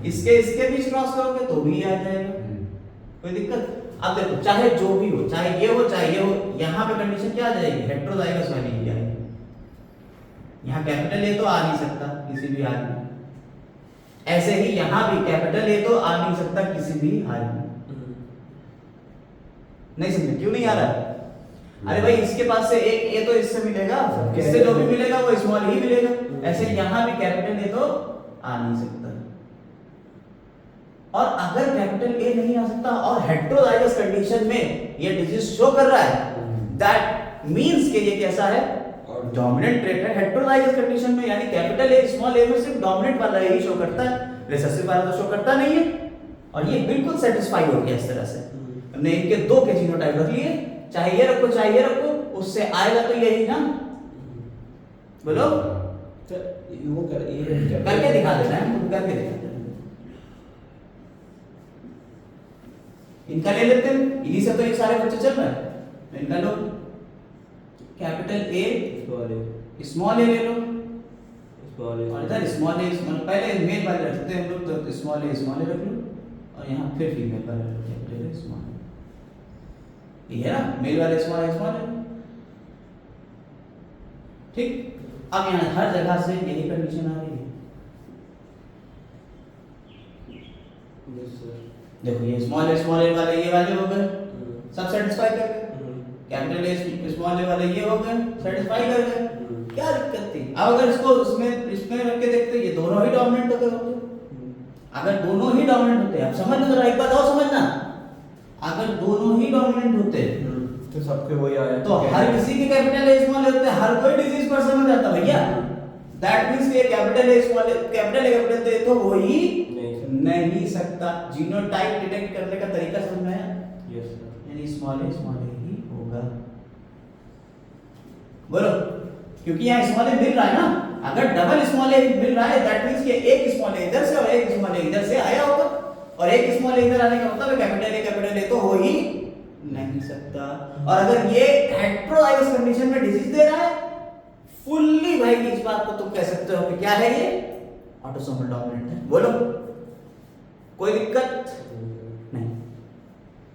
इसके बीच क्रॉस करोगे तो भी ये आ जाएगा। कोई दिक्कत? अब देखो चाहे जो भी हो, चाहे ये हो चाहे ये हो, यहाँ पे कंडीशन क्या आ जाएगी? हेटेरोजाइगस वाली ही आएगी। यहाँ कैपिटल ए तो आ नहीं सकता किसी भी हाल में, ऐसे ही यहाँ भी कैपिटल ए तो आ नहीं सकता किसी भी हाल में। नहीं समझे? क्यों नहीं आ रहा है? अरे भाई इसके पास से एक ए तो इससे मिलेगा, इससे जो भी मिलेगा वो स्मॉल ही मिलेगा। ऐसे यहाँ भी कैपिटल ए तो आ नहीं सकता। और अगर कैपिटल ए नहीं आ सकता और हेटेरोजाइगस कंडीशन में ये डिजीज शो कर रहा है, दैट मींस कि ये कैसा है? डोमिनेंट ट्रेट है हेटेरोजाइगस कंडीशन में, यानी कैपिटल ए स्मॉल ए में सिर्फ डोमिनेंट वाला ही शो करता है, रिसेसिव वाला तो शो करता नहीं है। और ये बिल्कुल सेटिस्फाई हो गया इस तरह से। हमने इनके दो के जीनोटाइप रख लिए, चाहे ये रखो चाहे ये रखो, उससे आएगा तो यही ना, बोलो।
वो
करके दिखा देना है, करके दिखा देना। इनका ले लेते हैं, इन्हीं से तो ये सारे बच्चे चल रहे हैं। इनका लो कैपिटल ए स्मॉल ए ले लो, और इधर स्मॉल ए स्मॉल, पहले मेल वाले रखते हैं हम लोग तो स्मॉल ए रख लो, और यहाँ फिर फीमेल वाले कैपिटल ए स्मॉल, ये है ना मेल वाले स्मॉल ए। ठीक, अब यहाँ हर जगह से यही कंडीशन आ रही है। देखो ये स्मॉल ए वाले ये वाले हो गए, सब सेटिस्फाई कर गए। कैपिटल ए स्मॉल ए वाले ये हो गए, सेटिस्फाई कर गए। क्या दिक्कत थी? अब अगर इसको इसमें रख के देखते, ये दोनों ही डोमिनेंट होते। अगर दोनों ही डोमिनेंट होते, अब समझ लो, एक बात और समझना, अगर दोनों ही डोमिनेंट होते
तो सबके वही आया,
तो हर किसी के कैपिटल ए स्मॉल ए होते, हर कोई डिजीज पर्सन हो जाता भैया। दैट मींस ये capital A small A capital A तो हो ही नहीं सकता। जीनोटाइप डिटेक्ट करने का तरीका समझ में आया?
Yes sir.
यानी स्मॉल ए ही होगा, बोलो। क्योंकि यहाँ स्मॉल ए मिल रहा है ना, अगर डबल स्मॉल ए मिल रहा है दैट मींस कि एक स्मॉल ए इधर से और एक स्मॉल ए इधर से आया होगा, और एक स्मॉल ए इधर आने का मतलब कैपिटल ए तो हो ही नहीं सकता। और अगर ये हेटेरोजाइगस कंडीशन में डिजीज दे रहा है फुल्ली, भाई इस बात को तुम कह सकते हो कि क्या है ये? ऑटोसोमल डोमिनेंट है, बोलो। कोई दिक्कत नहीं,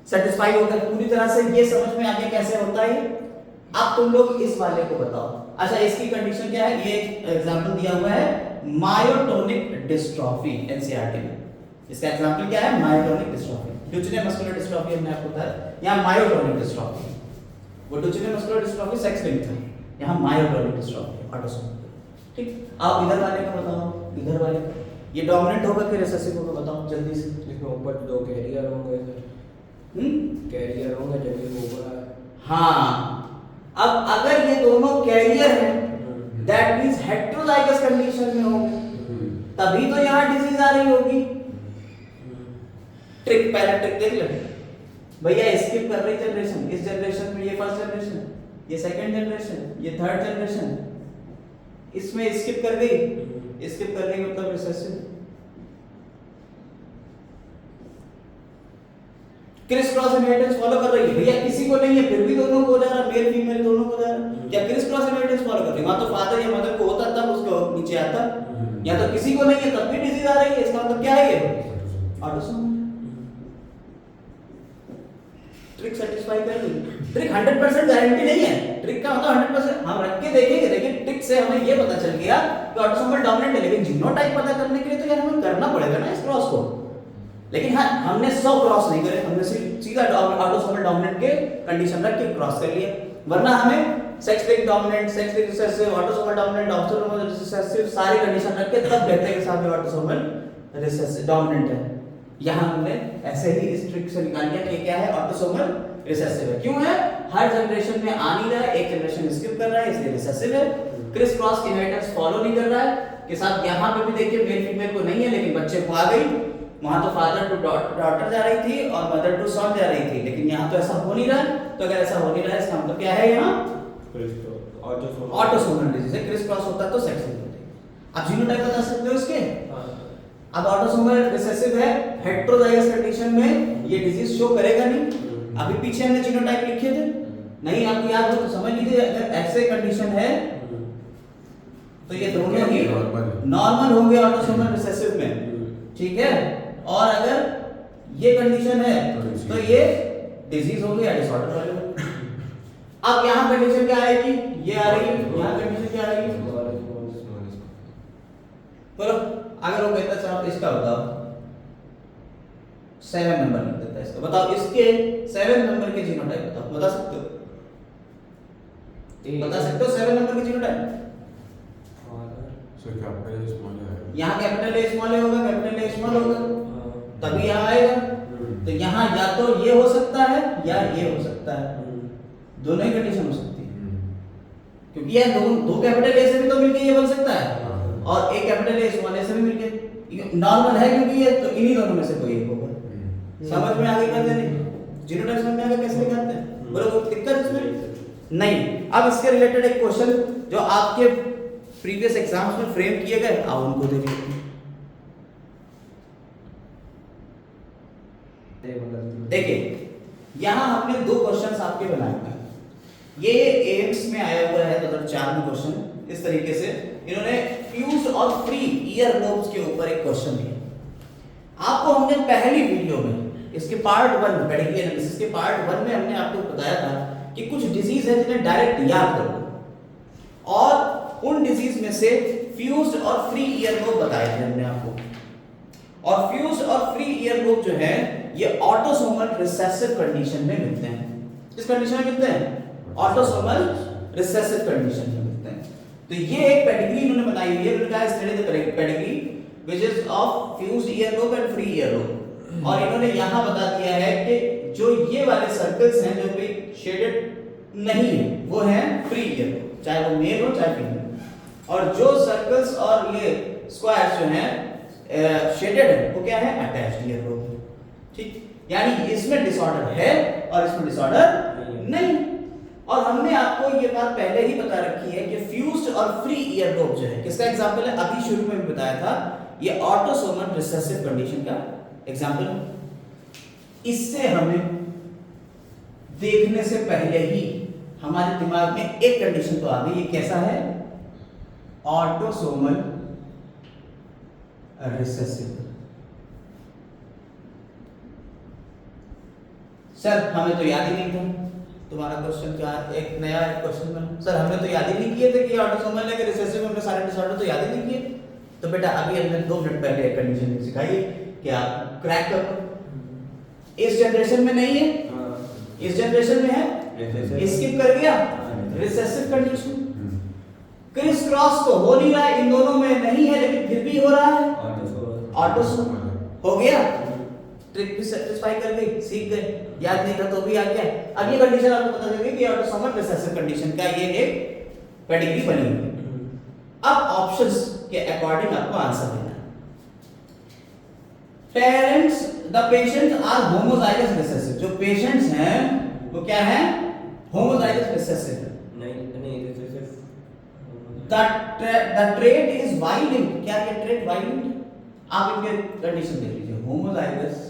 सेटिस्फाई होकर पूरी तरह से ये समझ में आ गया कैसे होता है। अब तुम लोग इस वाले को बताओ, अच्छा इसकी कंडीशन क्या है, ये एग्जांपल दिया हुआ है मायोटोनिक डिस्ट्रॉफी एनसीईआरटी में। इसका एग्जांपल क्या है, myotonic dystrophy. Duchen muscular dystrophy हमने आपको बताया, यहाँ मायोटोनिक डिस्ट्रॉफी। वो Duchen muscular dystrophy sex linked था, यहाँ मायोटोनिक डिस्ट्रॉफी ऑटोसोमल। ठीक, आप इधर वाले का बताओ, इधर वाले का। ये डोमिनेंट होगा कि रिसेसिव होगा, बताओ जल्दी से।
इसमें ऊपर 2 कैरियर होंगे सर। कैरियर होंगे जब ये होगा।
हाँ, अब अगर ये दोनों कैरियर हैं, दैट मींस हेटेरोजाइगस कंडीशन में होंगे, तभी तो यहाँ डिजीज आ रही होगी। ट्रिक, पहला ट्रिक देख ले भैया, स्किप कर रही जनरेशन, इस जनरेशन में ये फर्स्ट जनरेशन, ये सेकंड जनरेशन, ये थर्ड जनरेशन, इसमें स्किप कर गई, स्किप कर गई मतलब recessive. Criss cross inheritance follow कर रही है भैया, किसी को नहीं है फिर भी दोनों को हो जा रहा, मेल फीमेल दोनों को हो जा रहा। क्या क्रिस क्रॉस इनहेरिटेंस फॉलो कर रही है, वहां तो फादर या मदर को होता तब उसको नीचे आता, या तो किसी को नहीं है तब भी डिजीज आ रही है, इसका मतलब क्या है ये ऑटोसोमल। ट्रिक सेटिस्फाई कर रही। ट्रिक 100% गारंटी नहीं है, ट्रिक का मतलब 100% हम रख के देखेंगे, लेकिन ट्रिक से हमें ये पता चल गया कि ऑटोसोमल डोमिनेंट है, लेकिन जीनोटाइप पता करने के लिए तो यार हमें करना पड़ेगा ना इस क्रॉस को। लेकिन हाँ, हमने 100 क्रॉस नहीं करे, हमने सिर्फ सीधा ऑटोसोमल डोमिनेंट के कंडीशन रख के क्रॉस कर लिया, वरना हमें sex linked dominant, sex linked recessive, autosomal dominant, autosomal recessive सारी कंडीशन रख के तब कहते हैं कि साहब ये ऑटोसोमल रिसेसिव डोमिनेंट है। यहाँ हमने ऐसे ही इस ट्रिक से निकाल लिया कि क्या है, ऑटोसोमल रिसेसिव है। क्यों है, हर जनरेशन में आ नहीं रहा है, एक जनरेशन स्किप कर रहा है इसलिए रिसेसिव है। क्रिस क्रॉस इनहेरिटेंस फॉलो नहीं कर रहा है, के साथ यहाँ पे भी देखिए मेल फीमेल को नहीं है, लेकिन बच्चे को आ गई। वहां तो फादर टू डॉटर जा रही थी और मदर टू सन जा रही थी, लेकिन यहाँ तो ऐसा हो नहीं रहा है। तो अगर ऐसा हो नहीं रहा है इसका मतलब क्या है, यहाँ ऑटोसोमल डिजीज है। क्रिस क्रॉस होता तो सेक्स लिंक्ड होती। आप जीनोटाइप बता सकते हो इसके। अब ऑटोसोमल रिसेसिव है, हेटेरोजाइगस कंडीशन में ये डिजीज शो करेगा नहीं। अभी पीछे हमने जीनोटाइप लिखे थे, नहीं आपको याद हो तो समझ लीजिए, अगर ऐसे कंडीशन है तो ये दोनों ही नॉर्मल होंगे ऑटोसोमल रिसेसिव में, ठीक है। और अगर ये कंडीशन है तो ये डिजीज होगी या डिसऑर्डर वाले होंगे। अब यहाँ कंडीशन क्या आएगी, ये आ रही है, यहाँ कंडीशन क्या आ रही है, बोलो। अगर वो कहता है आप इसका बताओ 7 नंबर लिख देता है इसका, बताओ इसके 7 नंबर के जीनोटाइप बताओ, बता सकते हो, बता सकते हो 7 नंबर के genotype.
Sir capital A small है,
यहाँ कैपिटल ए स्मॉल होगा, कैपिटल ए स्मॉल होगा तभी यहाँ आएगा। तो यहाँ या तो ये हो सकता है या ये हो सकता है, दोनों ही कंडीशन हो सकती है, क्योंकि ये दो कैपिटल ए से भी तो मिलके ये बन सकता है और एक कैपिटल ए स्मॉल ए से भी मिलके नॉर्मल है, क्योंकि ये तो इन्हीं दोनों में से कोई एक होगा। समझ में आगे कैसे नहीं, जीनोटाइप समझ में आगे कैसे निकालते हैं, बोलो कोई दिक्कत इसमें नहीं। अब इसके रिलेटेड एक क्वेश्चन जो आपके प्रीवियस एग्जाम्स में फ्रेम किए गए, आप उनको देख लीजिए। देखिए यहाँ हमने 2 क्वेश्चंस आपके बनाए हैं, ये एम्स में आया हुआ है 2004 में क्वेश्चन। इस तरीके से इन्होंने फ्यूज्ड और फ्री ईयर लोब्स के ऊपर एक क्वेश्चन दिया। आपको हमने पहली वीडियो में इसके पार्ट 1 पेडिग्री एनालिसिस के पार्ट 1 में हमने आपको बताया था कि कुछ डिजीज है जिन्हें डायरेक्ट याद कर लो, और उन डिजीज में से फ्यूज्ड और फ्री ईयर लोब बताए थे हमने आपको। और फ्यूज्ड और फ्री ईयर लोब जो है ये ऑटोसोमल रिसेसिव कंडीशन में मिलते हैं। किस कंडीशन में मिलते हैं, ऑटोसोमल रिसेसिव कंडीशन में मिलते हैं। तो ये एक पेडिग्री इन्होंने बनाई हुई है, उन्होंने कहा study the pedigree which is of fused ear lobe and free ear lobe. और इन्होंने यहां बता दिया है कि जो ये वाले सर्कल्स हैं जो भी शेडेड नहीं है वो है फ्री ईयर लोब, चाहे वो मेल हो चाहे फीमेल, और जो सर्कल्स और ये स्क्वायर्स जो हैं शेडेड है वो क्या है, अटैच्ड ईयर लोब। ठीक, यानी इसमें डिसऑर्डर है और इसमें डिसऑर्डर नहीं। और हमने आपको ये बात पहले ही बता रखी है कि फ्यूज्ड और फ्री ईयर लोब जो है, किसका एग्जांपल है, अभी शुरू में भी बताया था, ये ऑटोसोमल रिसेसिव कंडीशन का एग्जांपल है। इससे हमें देखने से पहले ही हमारे दिमाग में एक कंडीशन तो आ गई, ये कैसा है, ऑटोसोमल रिसेसिव। सर हमें तो याद ही नहीं था, तुम्हारा क्वेश्चन क्या है? एक नया क्वेश्चन बना सर, हमने तो याद ही नहीं किए थे कि ऑटोसोमल है कि रिसेसिव, हमने सारे डिसऑर्डर तो याद ही नहीं किए। तो बेटा अभी हमने 2 मिनट पहले एक कंडीशन सिखाई कि आप क्रैक कर लो। इस जनरेशन में नहीं है, इस जनरेशन में है, स्किप कर गया, रिसेसिव कंडीशन। क्रिस क्रॉस तो हो नहीं रहा है, इन दोनों में नहीं है लेकिन फिर भी हो रहा है, ऑटोसोमल हो गया। ट्रिक भी सेटिस्फाई कर गई, सीख गए, याद नहीं था तो भी आ गया। अब ये कंडीशन आपको पता चल गई कि ऑटोसोमल रिसेसिव कंडीशन का ये एक पेडिग्री बनी हुई है। अब ऑप्शंस के अकॉर्डिंग आपको आंसर देना है। Parents the patients are homozygous recessive, जो पेशेंट्स हैं वो क्या है? Homozygous recessive.
नहीं recessive.
The trait is Y linked, क्या ये ट्रेट वाई लिंक्ड? आप इनके कंडीशन देख लीजिए, होमोजाइगस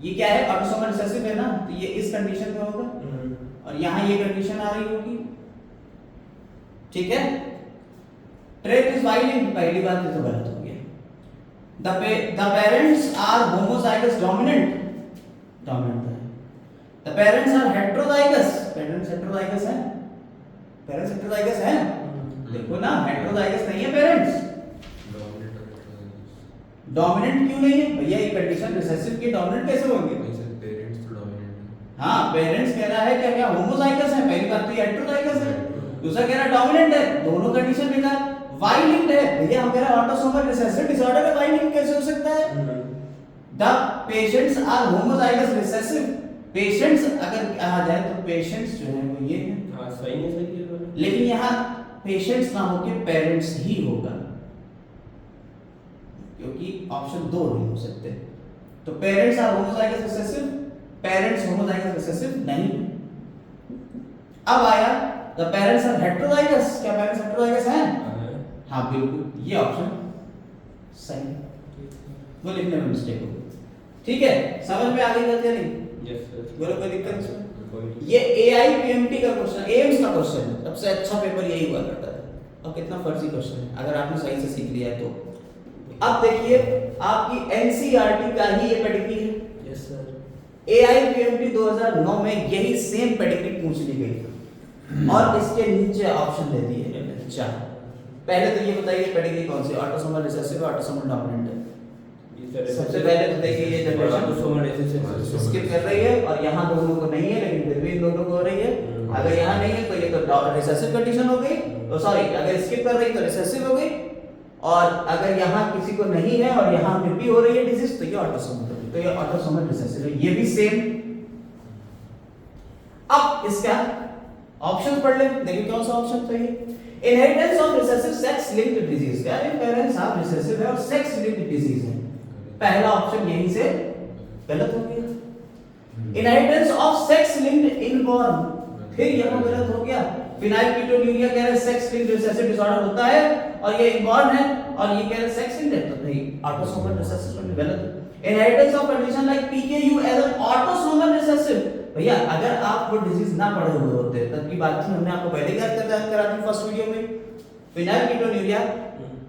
ये क्या है? ऑटोसोमल रिसेसिव है ना, तो ये इस कंडीशन में होगा और यहाँ ये कंडीशन आ रही होगी, ठीक है। ट्रेट इज वाई लिंक्ड, पहली बात ये तो गलत हो गया। The parents are homozygous dominant, dominant है। The parents are heterozygous, parents heterozygous है, पेरेंट्स हेटेरोजाइगस है, देखो ना हेटेरोजाइगस नहीं है पेरेंट्स। डोमिनेंट क्यों नहीं है भैया? ये कंडीशन रिसेसिव के डोमिनेंट कैसे होंगे?
पेरेंट्स तो डोमिनेंट है।
हाँ, पेरेंट्स कह रहा है क्या क्या होमोजाइगस है, पहली बात तो ये हेटेरोजाइगस है, दूसरा कह रहा है डोमिनेंट है, दोनों कंडीशन बेकार। वाई लिंक्ड है भैया, हम कह रहे हैं ऑटोसोमल रिसेसिव डिसऑर्डर में वाई लिंक कैसे हो सकता है? The patients are homozygous recessive, patients अगर कहा जाए तो पेशेंट्स जो है वो ये है,
हां सही नहीं सही है,
लेकिन यहाँ पेशेंट्स ना होके पेरेंट्स ही होगा क्योंकि ऑप्शन 2 नहीं हो सकते। तो parents are homozygous recessive, parents homozygous recessive नहीं। अब आया द पेरेंट्स आर हेटेरोजाइगस, क्या पेरेंट्स हेटेरोजाइगस हैं? हाँ बिल्कुल, ये ऑप्शन सही, वो लिखने में मिस्टेक हो गई, ठीक है। समझ में आ गई बात या नहीं?
Yes sir.
बोलो कोई दिक्कत इसमें? ये AIPMT का क्वेश्चन, एम्स का क्वेश्चन है, सबसे अच्छा पेपर यही हुआ करता था, और कितना फर्जी क्वेश्चन है अगर आपने सही से सीख लिया है तो। अब देखिए आपकी NCERT का ही ये पेडिग्री है।
Yes sir.
AIPMT 2009 में यही सेम पेडिग्री पूछ ली गई और इसके नीचे ऑप्शन दे दिए 4। पहले तो ये बताइए पेडिग्री कौन सी, ऑटोसोमल रिसेसिव, ऑटोसोमल डोमिनेंट है। सबसे पहले तो देखिए ये जनरेशन
ऑटोसोमल रिसेसिव
स्किप कर रही है और यहाँ दोनों को नहीं है लेकिन फिर भी इन दोनों को हो रही है। अगर यहाँ नहीं है तो ये तो रिसेसिव कंडीशन हो गई, तो सॉरी अगर स्किप कर रही तो रिसेसिव हो गई, और अगर यहाँ किसी को नहीं है और यहाँ फिर भी हो रही है डिजीज तो ये ऑटोसोमल, तो ये ऑटोसोमल रिसेसिव है, ये भी सेम। अब इसका ऑप्शन पढ़ ले, देखिए कौन सा ऑप्शन सही है। Inheritance of recessive sex linked disease, क्या है? पेरेंट्स आप रिसेसिव है और सेक्स लिंक्ड डिजीज है, पहला ऑप्शन यहीं से गलत हो गया। Inheritance of sex linked inborn, फिर यहां गलत हो गया। फिनाइलकीटोन्यूरिया कह रहे सेक्स लिंक्ड रिसेसिव डिसऑर्डर होता है और ये इनबॉर्न है, और ये कह रहे सेक्स लिंक्ड है, तो नहीं ऑटोसोमल रिसेसिव गलत। Inheritance of condition like PKU as an autosomal recessive, भैया अगर आप वो डिजीज ना पढ़े हुए होते तब की बात थी, हमने आपको पहले क्या करा थी फर्स्ट वीडियो में। फिनाइलकीटोन्यूरिया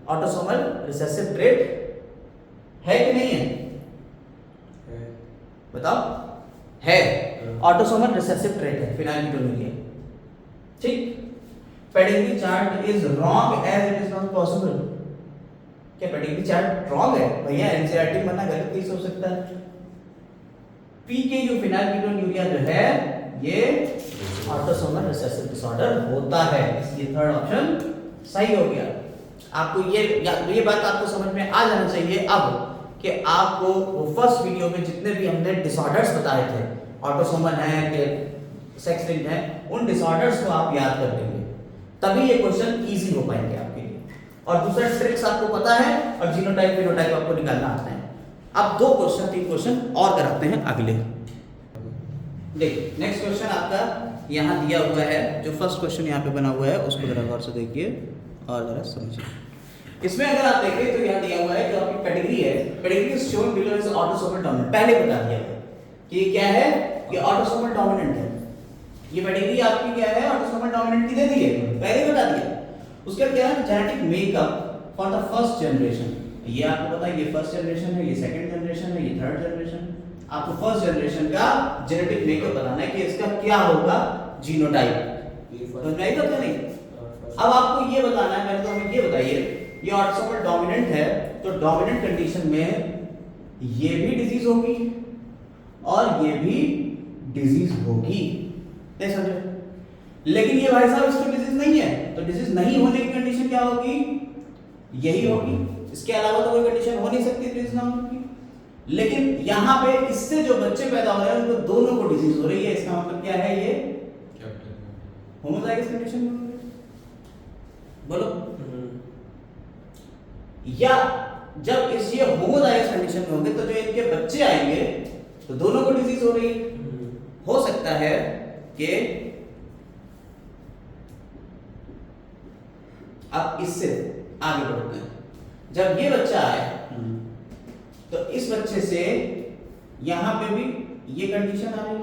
ऑटोसोमल रिसेसिव ट्रेट है कि नहीं है? बताओ, है, ऑटोसोमल रिसेसिव ट्रेट है फिनाइलकीटोन्यूरिया, ठीक। Pedigree chart is wrong as it is not possible, क्या पेडिग्री चार्ट रॉन्ग है? भैया NCERT मना गलत कैसे हो सकता है? PKU फिनाइलकीटोन्यूरिया जो है ये ऑटोसोमल रिसेसिव डिसऑर्डर होता है, इसलिए थर्ड ऑप्शन सही हो गया। आपको ये बात आपको समझ में आ जाना चाहिए अब कि आपको वो फर्स्ट वीडियो में जितने भी हमने डिसऑर्डर्स बताए थे, ऑटोसोमल है कि सेक्स लिंक्ड है, उन डिसऑर्डर्स को आप याद कर लेंगे, तभी ये क्वेश्चन इजी हो पाएंगे आपके लिए। और दूसरा ट्रिक्स आपको पता है और जीनोटाइप फिनोटाइप आपको निकालना आता है। अब 2 क्वेश्चन 3 क्वेश्चन और कराते हैं अगले। देखिए नेक्स्ट क्वेश्चन आपका यहाँ दिया हुआ है, जो फर्स्ट क्वेश्चन यहाँ पे बना हुआ है उसको जरा गौर से देखिए और जरा समझिए। इसमें अगर आप देखें तो यहाँ दिया हुआ है जो आपकी पेडिग्री है, pedigree is shown below is autosomal dominant, पहले बता दिया है कि ये क्या है, कि ऑटोसोमल डोमिनेंट है। ये पेडिग्री आपकी क्या है, ऑटोसोमल डोमिनेंट की दे दी है, पहले बता दिया। उसके बाद क्या है, genetic makeup for the first generation, ये आपको पता है ये फर्स्ट जनरेशन है, ये सेकंड जनरेशन है, ये थर्ड जनरेशन। आपको फर्स्ट जनरेशन का जेनेटिक मेकअप बताना है कि इसका क्या होगा जीनोटाइप। समझ में आई बात या नहीं? अब आपको ये बताना है, पहले तो हमें ये बताइए, ये ऑटोसोमल डोमिनेंट है, तो डोमिनेंट कंडीशन में ये भी डिजीज होगी और ये भी डिजीज होगी, नहीं समझे? लेकिन ये भाई साहब इसको डिजीज नहीं है, तो डिजीज नहीं होने की कंडीशन क्या होगी? यही होगी, इसके अलावा तो कोई कंडीशन हो नहीं सकती डिजीज ना होने की। लेकिन यहाँ पे इससे जो बच्चे पैदा हो रहे हैं उनको दोनों को डिजीज हो रही है, इसका मतलब क्या है? ये होमोजाइगस कंडीशन में होंगे। बोलो। या जब इस ये होमोजाइगस कंडीशन में होंगे तो जो इनके बच्चे आएंगे तो दोनों को डिजीज हो रही है। हो सकता है कि अब इससे आगे बढ़ते हैं, जब ये बच्चा आए तो इस बच्चे से यहां पे भी ये कंडीशन आ रही है,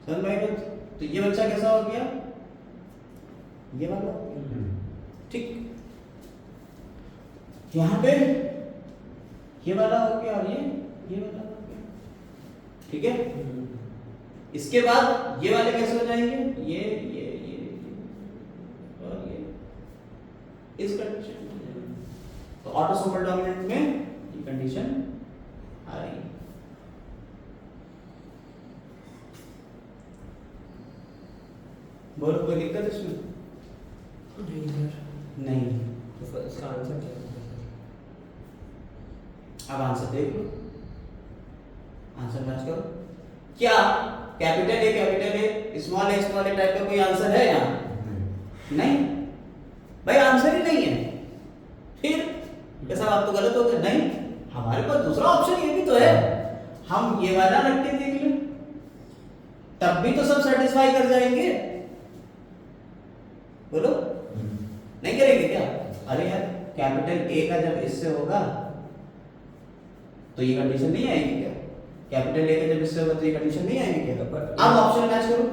समझ में आई बात? तो ये बच्चा कैसा हो गया? ये वाला हो गया, ठीक। यहां पे ये वाला हो गया और ये वाला हो गया, ठीक है। इसके बाद ये वाले कैसे हो जाएंगे? ये और ये इस कंडीशन में। तो ऑटोसोमल डोमिनेंट में ये कंडीशन आ रही है। बोलो, कोई दिक्कत इसमें? नहीं।
तो इसका आंसर क्या है?
अब आंसर देख लो, आंसर मैच करो। क्या capital A small A type का कोई आंसर है यहाँ? नहीं भाई, आंसर ही नहीं है। फिर कैसा आप तो गलत हो गए? नहीं, हमारे पास दूसरा ऑप्शन ये भी तो है, हम ये वाला रख के देख लें, तब भी तो सब सेटिस्फाई कर जाएंगे। बोलो, नहीं करेंगे क्या? अरे यार, कैपिटल ए का जब इससे होगा तो ये कंडीशन नहीं आएगी क्या? कैपिटल ए का जब इससे होगा तो ये कंडीशन नहीं आएगी क्या? अब ऑप्शन मैच करो,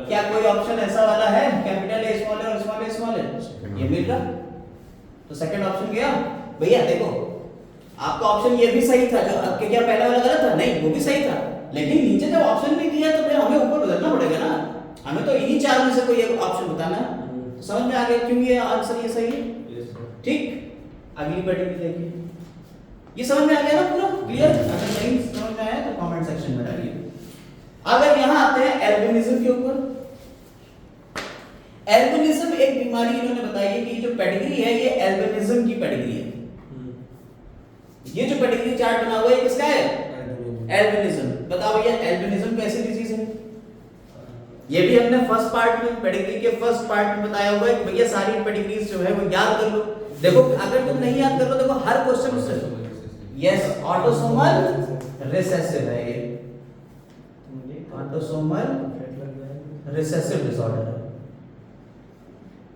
क्या कोई ऑप्शन ऐसा वाला है कैपिटल ए स्मॉल है और स्मॉल है? ये मिल रहा, तो सेकंड ऑप्शन गया। भैया देखो, आपका ऑप्शन ये भी सही था, जो आपके क्या पहला वाला गलत था? नहीं, वो भी सही था, लेकिन नीचे जब ऑप्शन नहीं दिया तो फिर हमें ऊपर बदलना पड़ेगा ना, हमें तो इन्हीं चार में से कोई एक ऑप्शन बताना है। समझ में आ गया क्यों ये आंसर ये सही है? ठीक। अगली पैटर्न देखिए, ये समझ में आ गया ना पूरा क्लियर? अगर नहीं समझ में आया तो कमेंट सेक्शन में डालिए। अगर यहां आते हैं एल्बिनिज्म के ऊपर, एल्बिनिज्म एक बीमारी इन्होंने बताई है कि जो पेडिग्री है ये एल्बिनिज्म की पेडिग्री है। ये जो पेडिग्री चार्ट बना हुआ है किसका है? एल्बिनिज्म। बताओ भैया, एल्बिनिज्म कैसी डिजीज है? ये भी हमने फर्स्ट पार्ट में, पेडिग्री के फर्स्ट पार्ट में बताया हुआ है कि भैया सारी पेडिग्रीज जो है वो याद कर लो। देखो, अगर तुम नहीं याद कर लो, देखो हर क्वेश्चन से यस ऑटोसोमल रिसेसिव है, ये ऑटोसोमल रिसेसिव डिसऑर्डर है।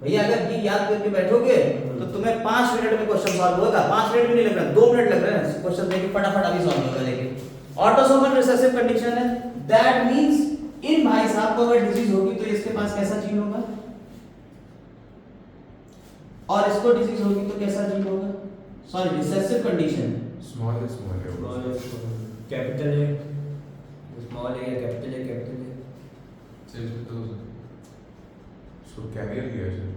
भैया अगर ये याद करके बैठोगे तो तुम्हें 5 मिनट में क्वेश्चन सॉल्व होगा। 5 मिनट भी नहीं लग रहा, 2 मिनट लग रहे हैं क्वेश्चन देखिए, फटाफट अभी सॉल्व होगा। देखिए ऑटोसोमल रिसेसिव कंडीशन है, दैट मींस इन भाई साहब को अगर डिजीज होगी तो इसके पास कैसा जीन होगा, और इसको डिजीज होगी तो कैसा जीन होगा? सॉरी, रिसेसिव कंडीशन
स्मॉल है,
कैपिटल है, स्मॉल है या कैपिटल है,
चेंज तो सो कैरियर लिया सर,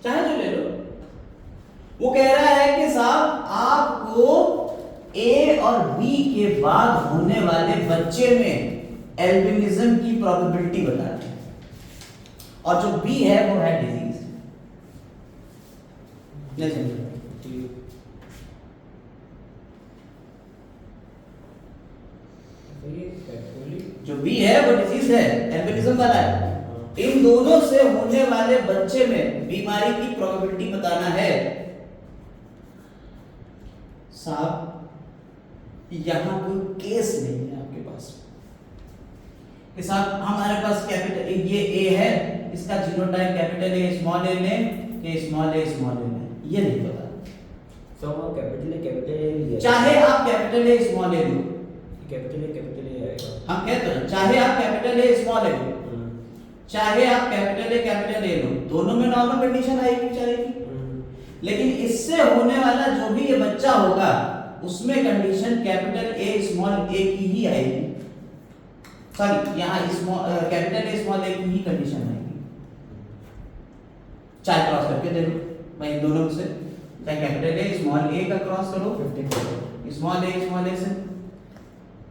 चाहे जो ले लो। वो कह रहा है कि साहब आपको ए और बी के बाद होने वाले बच्चे में एल्बिनिज्म की प्रोबेबिलिटी बतानी है, और जो बी है वो है डिजीज। नहीं समझे? जो बी है वो डिजीज है, एल्बिनिज्म वाला है। इन दोनों से होने वाले बच्चे में बीमारी की प्रोबेबिलिटी बताना है। साहब यहां कोई केस नहीं है आपके पास कि साहब हमारे पास कैपिटल ये ए है, इसका जीनोटाइप कैपिटल ए स्मॉल ए लें कि स्मॉल ए लें, ये नहीं पता।
तो हम कैपिटल ए लिया,
चाहे आप capital A small A low,
capital A आएगा।
हम कहते हैं चाहे आप कैपिटल ए स्मॉल ए लो, चाहे आप कैपिटल ए लो, दोनों में नॉर्मल कंडीशन आएगी बेचारे की। लेकिन इससे होने वाला जो भी ये बच्चा होगा उसमें कंडीशन कैपिटल ए स्मॉल ए की ही आएगी, सॉरी यहाँ कैपिटल ए स्मॉल ए की ही कंडीशन आएगी। चाहे क्रॉस करके दे लो भाई इन दोनों में से, चाहे कैपिटल ए स्मॉल ए का क्रॉस करो
50%
स्मॉल ए से,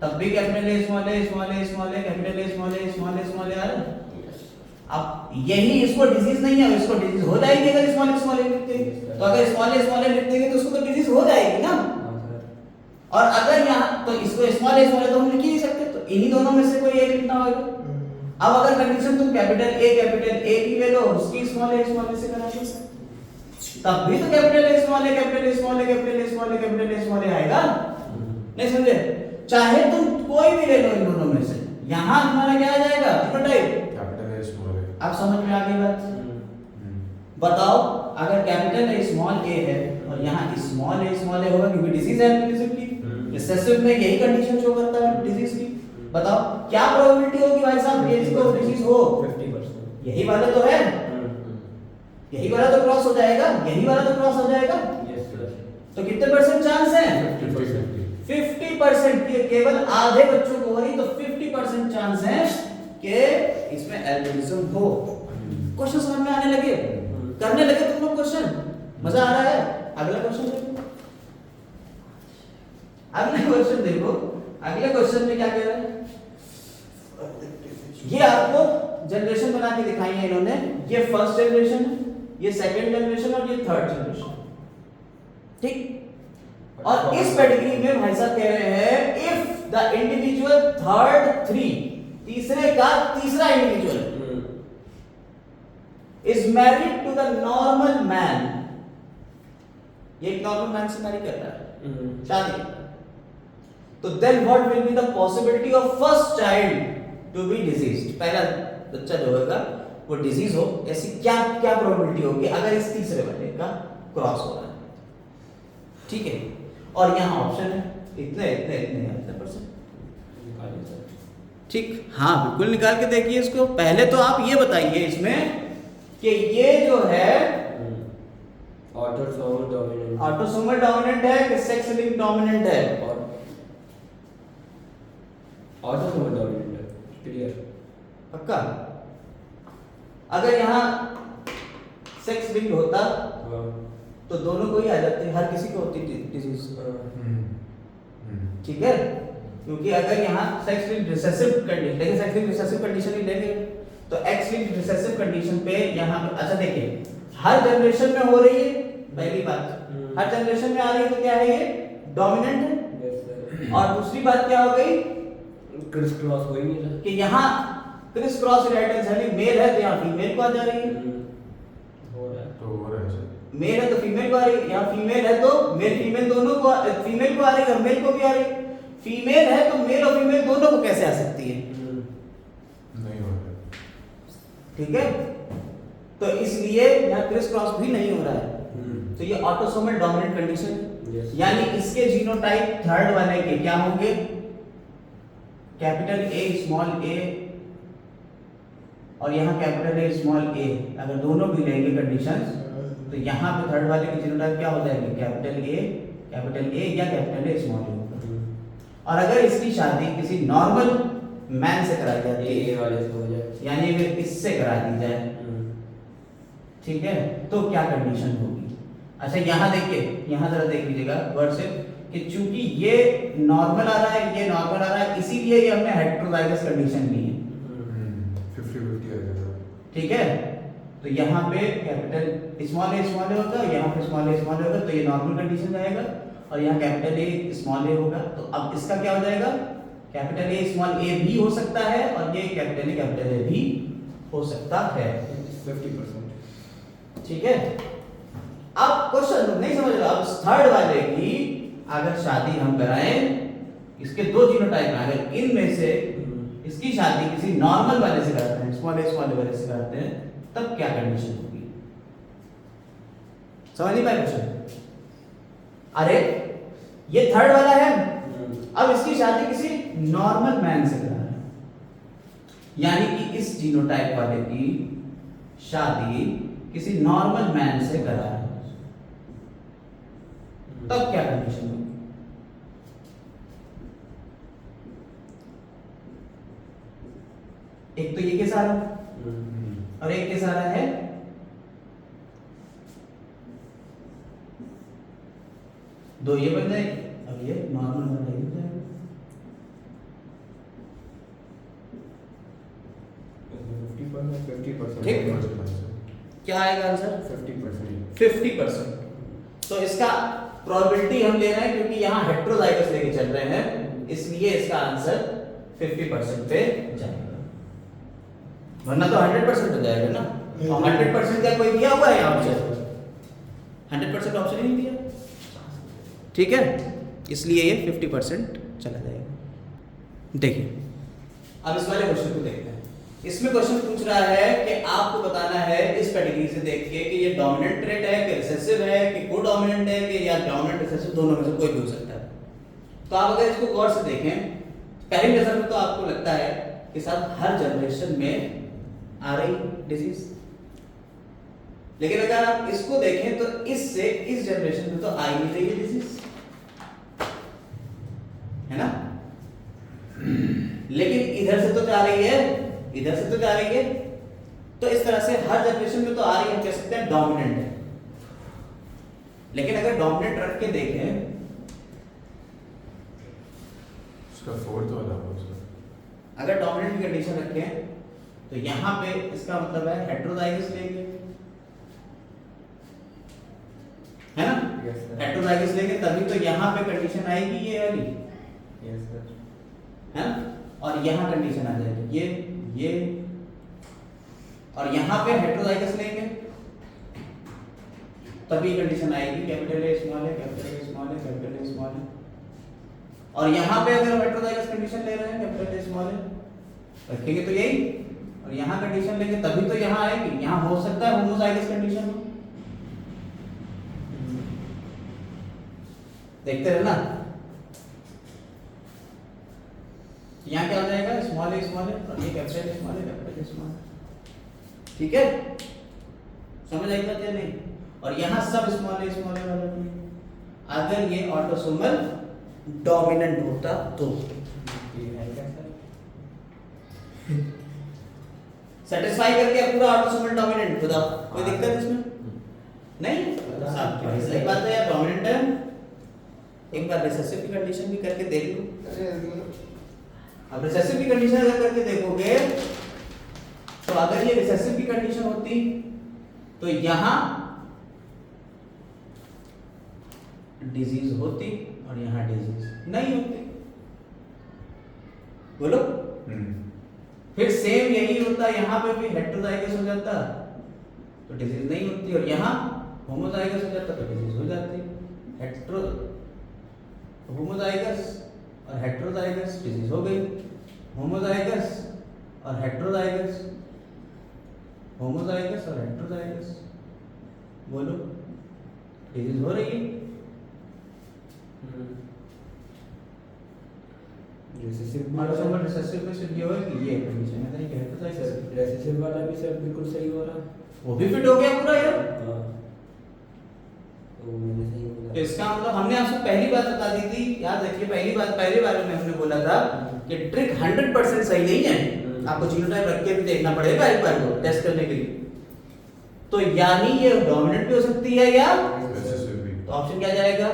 तब भी capital A small A small A small A capital A small A small A small A आ रहा है। अब यही इसको डिजीज नहीं है, इसको डिजीज हो जाएगी अगर स्मॉल ए लिखते हैं। तो अगर स्मॉल ए लिखते हैं तो उसको तो डिजीज हो जाएगी ना। और अगर यहाँ तो इसको स्मॉल ए तो हम लिख ही नहीं सकते, तो इन्हीं दोनों में से कोई एक लिखना होगा। अब अगर कंडीशन तुम कैपिटल ए की ले लो, उसकी स्मॉल ए से करा दो, तब भी तो capital A small A capital A small A capital A small A capital A small A आएगा। नहीं समझे? चाहे तुम कोई भी ले लो इन दोनों में से, यहाँ तुम्हारा क्या आ जाएगा जीनोटाइप
कैपिटल ए स्मॉल ए।
आप समझ में आ गई बात? बताओ अगर कैपिटल ए स्मॉल ए है और यहाँ स्मॉल ए होगा क्योंकि डिजीज है एल्बिनिज्म की, रिसेसिव में यही कंडीशन शो करता है डिजीज की। बताओ क्या प्रोबेबिलिटी होगी भाई साहब कि इसको डिजीज हो?
50%।
यही वाला तो है, यही वाला तो क्रॉस हो जाएगा, यही वाला तो क्रॉस हो जाएगा।
Yes sir.
तो कितने परसेंट चांस है? 50%। ये केवल आधे बच्चों को हो रही, तो 50% चांस है कि इसमें एल्बिनिज्म हो। क्वेश्चन समझ में आने लगे? करने लगे तुम लोग क्वेश्चन? मजा आ रहा है? अगला क्वेश्चन देखो, अगला क्वेश्चन देखो। अगले क्वेश्चन में क्या कह रहा है? ये आपको जनरेशन बना के दिखाई है इन्होंने। ये फर्स्ट जनरेशन है, ये सेकंड जनरेशन और ये थर्ड जनरेशन, ठीक। और इस पेडिग्री में भाई साहब कह रहे हैं if the individual third three, तीसरे का तीसरा individual is married to the normal man, ये एक नॉर्मल मैन से मैरी कर रहा है, शादी, तो then what will be the possibility of first child to be diseased, पहला बच्चा जो होगा वो डिजीज हो, ऐसी क्या क्या प्रोबेबिलिटी होगी अगर इस तीसरे वाले का क्रॉस हो रहा है, ठीक है। और यहाँ ऑप्शन है इतने इतने इतने इतने परसेंट, ठीक। हाँ बिल्कुल निकाल के देखिए इसको। पहले तो आप ये बताइए इसमें कि ये जो है ऑटोसोमल डोमिनेंट है कि सेक्स लिंक्ड डोमिनेंट है?
ऑटोसोमल डोमिनेंट है, क्लियर।
पक्का? अगर यहाँ सेक्स लिंक्ड होता तो दोनों को ही आ जाते, हर किसी को होती डिजीज, ठीक है। क्योंकि अगर यहाँ सेक्स लिंक्ड रिसेसिव कंडीशन, लेकिन सेक्स लिंक्ड रिसेसिव कंडीशन ही लेंगे तो एक्स लिंक्ड रिसेसिव कंडीशन पे यहाँ पे अच्छा देखिए हर जनरेशन में हो रही है, पहली बात हर जनरेशन में आ रही है तो क्या है ये डोमिनेंट है। और दूसरी बात क्या हो गई?
क्रिस क्रॉस हो ही नहीं रहा
कि यहाँ क्रिस क्रॉस इनहेरिटेंस है, मेल है तो यहाँ फीमेल को आ जा रही है,
हो रहा है
तो हो रहा है सर।
मेल है तो फीमेल को आ रही है, यहाँ फीमेल है तो मेल फीमेल दोनों को, फीमेल को आ रही है और मेल को भी आ रही है। फीमेल है तो मेल और फीमेल दोनों को कैसे आ सकती है?
नहीं हो रहा है,
ठीक है। तो इसलिए यहाँ क्रिस क्रॉस भी नहीं हो रहा है, तो ये ऑटोसोमल डोमिनेंट कंडीशन, यानी इसके जीनोटाइप थर्ड वाले के क्या होंगे? कैपिटल ए स्मॉल ए और यहाँ कैपिटल ए स्मॉल ए, अगर दोनों भी लेंगे कंडीशंस तो यहाँ पे थर्ड वाले के जीनोटाइप क्या हो जाएंगे? कैपिटल ए या कैपिटल ए स्मॉल ए। और अगर इसकी शादी किसी नॉर्मल मैन से कराई जाती है,
ए वाले से हो जाए,
यानी अगर इससे करा दी जाए, ठीक है, तो क्या कंडीशन होगी? अच्छा यहाँ देखिए, यहाँ जरा देख लीजिएगा वर्ड से कि चूंकि ये नॉर्मल आ रहा है, ये नॉर्मल आ रहा है, इसीलिए ये हमने हेटेरोजाइगस कंडीशन ली है,
50-50 आ जाएगा,
ठीक है। तो यहाँ पे कैपिटल स्मॉल ए होगा, यहाँ पे स्मॉल ए होगा, तो ये नॉर्मल कंडीशन रहेगा। और यहाँ कैपिटल ए स्मॉल ए होगा, तो अब इसका क्या हो जाएगा? कैपिटल ए स्मॉल ए भी हो सकता है और ये कैपिटल ए भी हो सकता है,
50%,
ठीक है। अब क्वेश्चन नहीं समझ रहा, अब थर्ड वाले की अगर शादी हम कराएं, इसके दो जीनोटाइप हैं, अगर इनमें से इसकी शादी किसी नॉर्मल वाले से करते हैं, स्मॉल ए वाले से करते हैं, तब क्या कंडीशन होगी? समझ नहीं पाए क्वेश्चन? अरे ये थर्ड वाला है, अब इसकी शादी किसी नॉर्मल मैन से करा है, यानी कि इस जीनोटाइप वाले की शादी किसी नॉर्मल मैन से करा है, तब क्या कंडीशन होगी? एक तो ये केस आ रहा है और एक केस आ रहा है दो ये बन जाएगी, अब ये नॉर्मल बन जाएगी।
50%,
ठीक। क्या आएगा आंसर?
50%।
50%। तो इसका प्रोबेबिलिटी हम ले रहे हैं क्योंकि यहाँ हेट्रोजाइगस लेके चल रहे हैं, इसलिए इसका आंसर 50% पे जाएगा, वरना तो 100% हो जाएगा ना। और 100% का कोई दिया हुआ है यहाँ ऑप्शन? 100% ऑप्शन ही नहीं दिया, ठीक है, इसलिए ये 50% चला जाएगा। देखिए अब इस वाले क्वेश्चन को देखते हैं। इसमें क्वेश्चन पूछ रहा है कि आपको बताना है इस कैटेगरी से देख के कि ये डोमिनेंट ट्रेट है कि रिसेसिव है कि कोडोमिनेंट है कि या डोमिनेंट रिसेसिव दोनों में से कोई भी हो सकता है। तो आप अगर इसको गौर से देखें, पहली नजर में तो आपको लगता है कि साहब हर जनरेशन में आ रही डिजीज, लेकिन अगर आप इसको देखें तो इससे इस जनरेशन में तो आ ही नहीं रही है डिजीज, है ना, लेकिन इधर से तो जा रही है, इधर से तो जा रही है। तो इस तरह से हर जनरेशन में तो आ रही है, हम कह सकते हैं डोमिनेंट है। लेकिन अगर डोमिनेंट रख के देखें,
उसका फोर्थ वाला उसका,
अगर डोमिनेंट की कंडीशन रखें तो यहां पे इसका मतलब है हेट्रोजाइगस लेंगे, है ना,
Yes, sir.
हेट्रोजाइगस लेंगे तभी तो यहां पे कंडीशन आएगी ये वाली,
Yes, sir.
है ना, और यहां कंडीशन आ जाएगी ये और यहां पे हेट्रोजाइगस लेंगे तभी कंडीशन आएगी कैपिटल ए स्मॉल है, कैपिटल ए स्मॉल है, कैपिटल ए स्मॉल है। और यहां पे अगर हेट्रोजाइगस कंडीशन ले रहे हैं कैपिटल ए स्मॉल है रखेंगे तो यही, और यहां कंडीशन लेंगे तभी तो यहां आएगी। यहां हो सकता है होमोजाइगस कंडीशन हो, देखते रहना। यहाँ क्या हो जाएगा, स्मॉल ए स्मॉल है और ये कैपिटल ए स्मॉल है, कैपिटल ए स्मॉल है, ठीक है, समझ आई बात या नहीं। और यहाँ सब स्मॉल ए स्मॉल है वाला भी। अगर ये ऑटोसोमल डोमिनेंट होता तो सेटिस्फाई करके पूरा ऑटोसोमल डोमिनेंट होता, कोई दिक्कत है इसमें? नहीं, सही बात है यार, डोमिनेंट है। एक बार रिसेसिव की कंडीशन भी करके देख लो। अब रिसेसिव की कंडीशन अगर करके देखोगे तो अगर ये रिसेसिव की कंडीशन होती तो यहां डिजीज होती और यहां डिजीज नहीं होती, बोलो। फिर सेम यही होता, यहां पे भी हेट्रोजाइगस हो जाता तो डिजीज नहीं होती, और यहां होमोजाइगस हो जाता तो डिजीज हो जाती। होमोजाइगस और हेट्रोजाइगस डिजीज हो गई, होमोजाइगस और हेट्रोजाइगस, होमोजाइगस और हेट्रोजाइगस, बोलो डिजीज हो रही है। ऑटोसोमल रिसेसिव में सिर्फ ये होगा कि ये कंडीशन है नहीं कि हेट्रोजाइगस।
रिसेसिव वाला भी सर बिल्कुल सही हो रहा है,
वो भी फिट हो गया पूरा यार।
हाँ, तो मैंने सही बोला।
तो इसका मतलब हमने आपको पहली बात बता दी थी, याद रखिए पहली बार में हमने बोला था कि ट्रिक 100% सही नहीं है, आपको जीनोटाइप रख के भी देखना पड़ेगा एक बार को टेस्ट करने के लिए। तो यानी ये डोमिनेंट भी हो सकती है या तो ऑप्शन क्या जाएगा,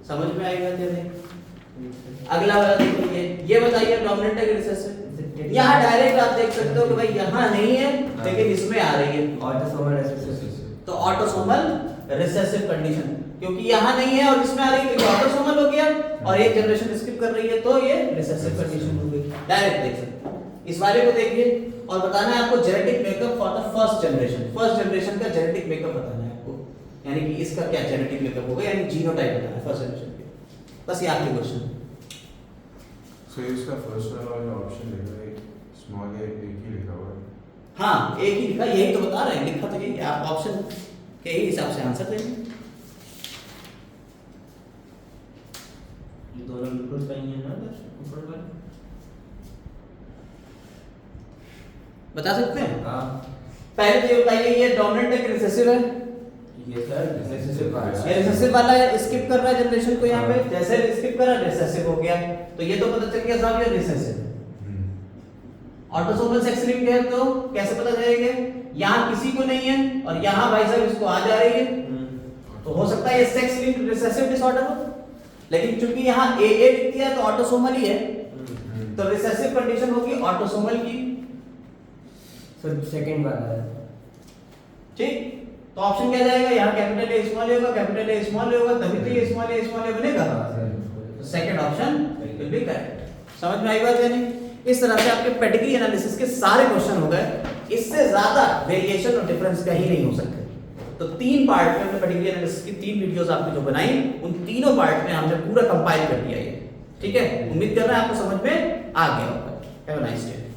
समझ में आएगा क्या नहीं। अगला वाला देखिए, ये बताइए डोमिनेंट है कि रिसेसिव। यहाँ डायरेक्ट आप देख सकते हो कि भाई यहाँ नहीं है लेकिन इसमें आ रही है,
ऑटोसोमल रिसेसिव,
तो ऑटोसोमल रिसेसिव कंडीशन, क्योंकि यहाँ नहीं है और इसमें आ रही है तो ऑटोसोमल हो गया, और एक जनरेशन स्किप कर रही है तो ये रिसेसिव कंडीशन हो गई। डायरेक्ट देख सकते हैं। इस वाले को देखिए और बताना है आपको genetic makeup for the first generation का जेनेटिक मेकअप बताना है आपको, यानी कि इसका क्या जेनेटिक मेकअप होगा, यानी जीनोटाइप बताना है फर्स्ट जनरेशन के। बस ये आपके क्वेश्चन।
सो इसका फर्स्ट वाला ऑप्शन लिखा है स्मॉल ए एक ही लिखा हुआ है।
हाँ एक ही लिखा, यही तो बता रहे हैं, लिखा तो यही है, आप ऑप्शन के ही हिसाब से आंसर देंगे।
ये दोनों बिल्कुल सही है ना ऊपर वाले,
बता सकते हैं?
हाँ
पहले तो ये बताइए ये डोमिनेंट है कि रिसेसिव है?
ये सर रिसेसिव का
ये रिसेसिव वाला स्किप कर रहा है जनरेशन को, यहाँ पे जैसे स्किप करा रिसेसिव हो गया, तो ये तो पता चल गया साहब ये रिसेसिव है। ऑटोसोमल सेक्स लिंक्ड है तो कैसे पता चलेगा? यहाँ किसी को नहीं है और यहाँ भाई साहब इसको आ जा रही है, तो हो सकता है ये सेक्स लिंक्ड रिसेसिव डिसऑर्डर हो। लेकिन चूंकि यहाँ AA लिख दिया है तो ऑटोसोमल ही है, तो रिसेसिव कंडीशन होगी ऑटोसोमल की।
सर सेकंड वाला है।
ठीक, तो ऑप्शन क्या जाएगा? यहाँ कैपिटल A स्मॉल ए होगा, कैपिटल A स्मॉल ए होगा, तभी तो ये स्मॉल ए बनेगा। Second option will be correct. समझ में आई बात या नहीं? इस तरह से आपके पेडिग्री एनालिसिस के सारे क्वेश्चन हो गए। इससे ज्यादा वेरिएशन और डिफरेंस का ही नहीं हो सकते। तो 3 पार्ट में हमने पेडिग्री एनालिसिस की 3 वीडियोस आपकी जो बनाई, उन तीनों पार्ट में हमने पूरा कंपाइल कर दिया है। ठीक है, उम्मीद कर रहे हैं आपको समझ में आ गया होगा। Have a nice day.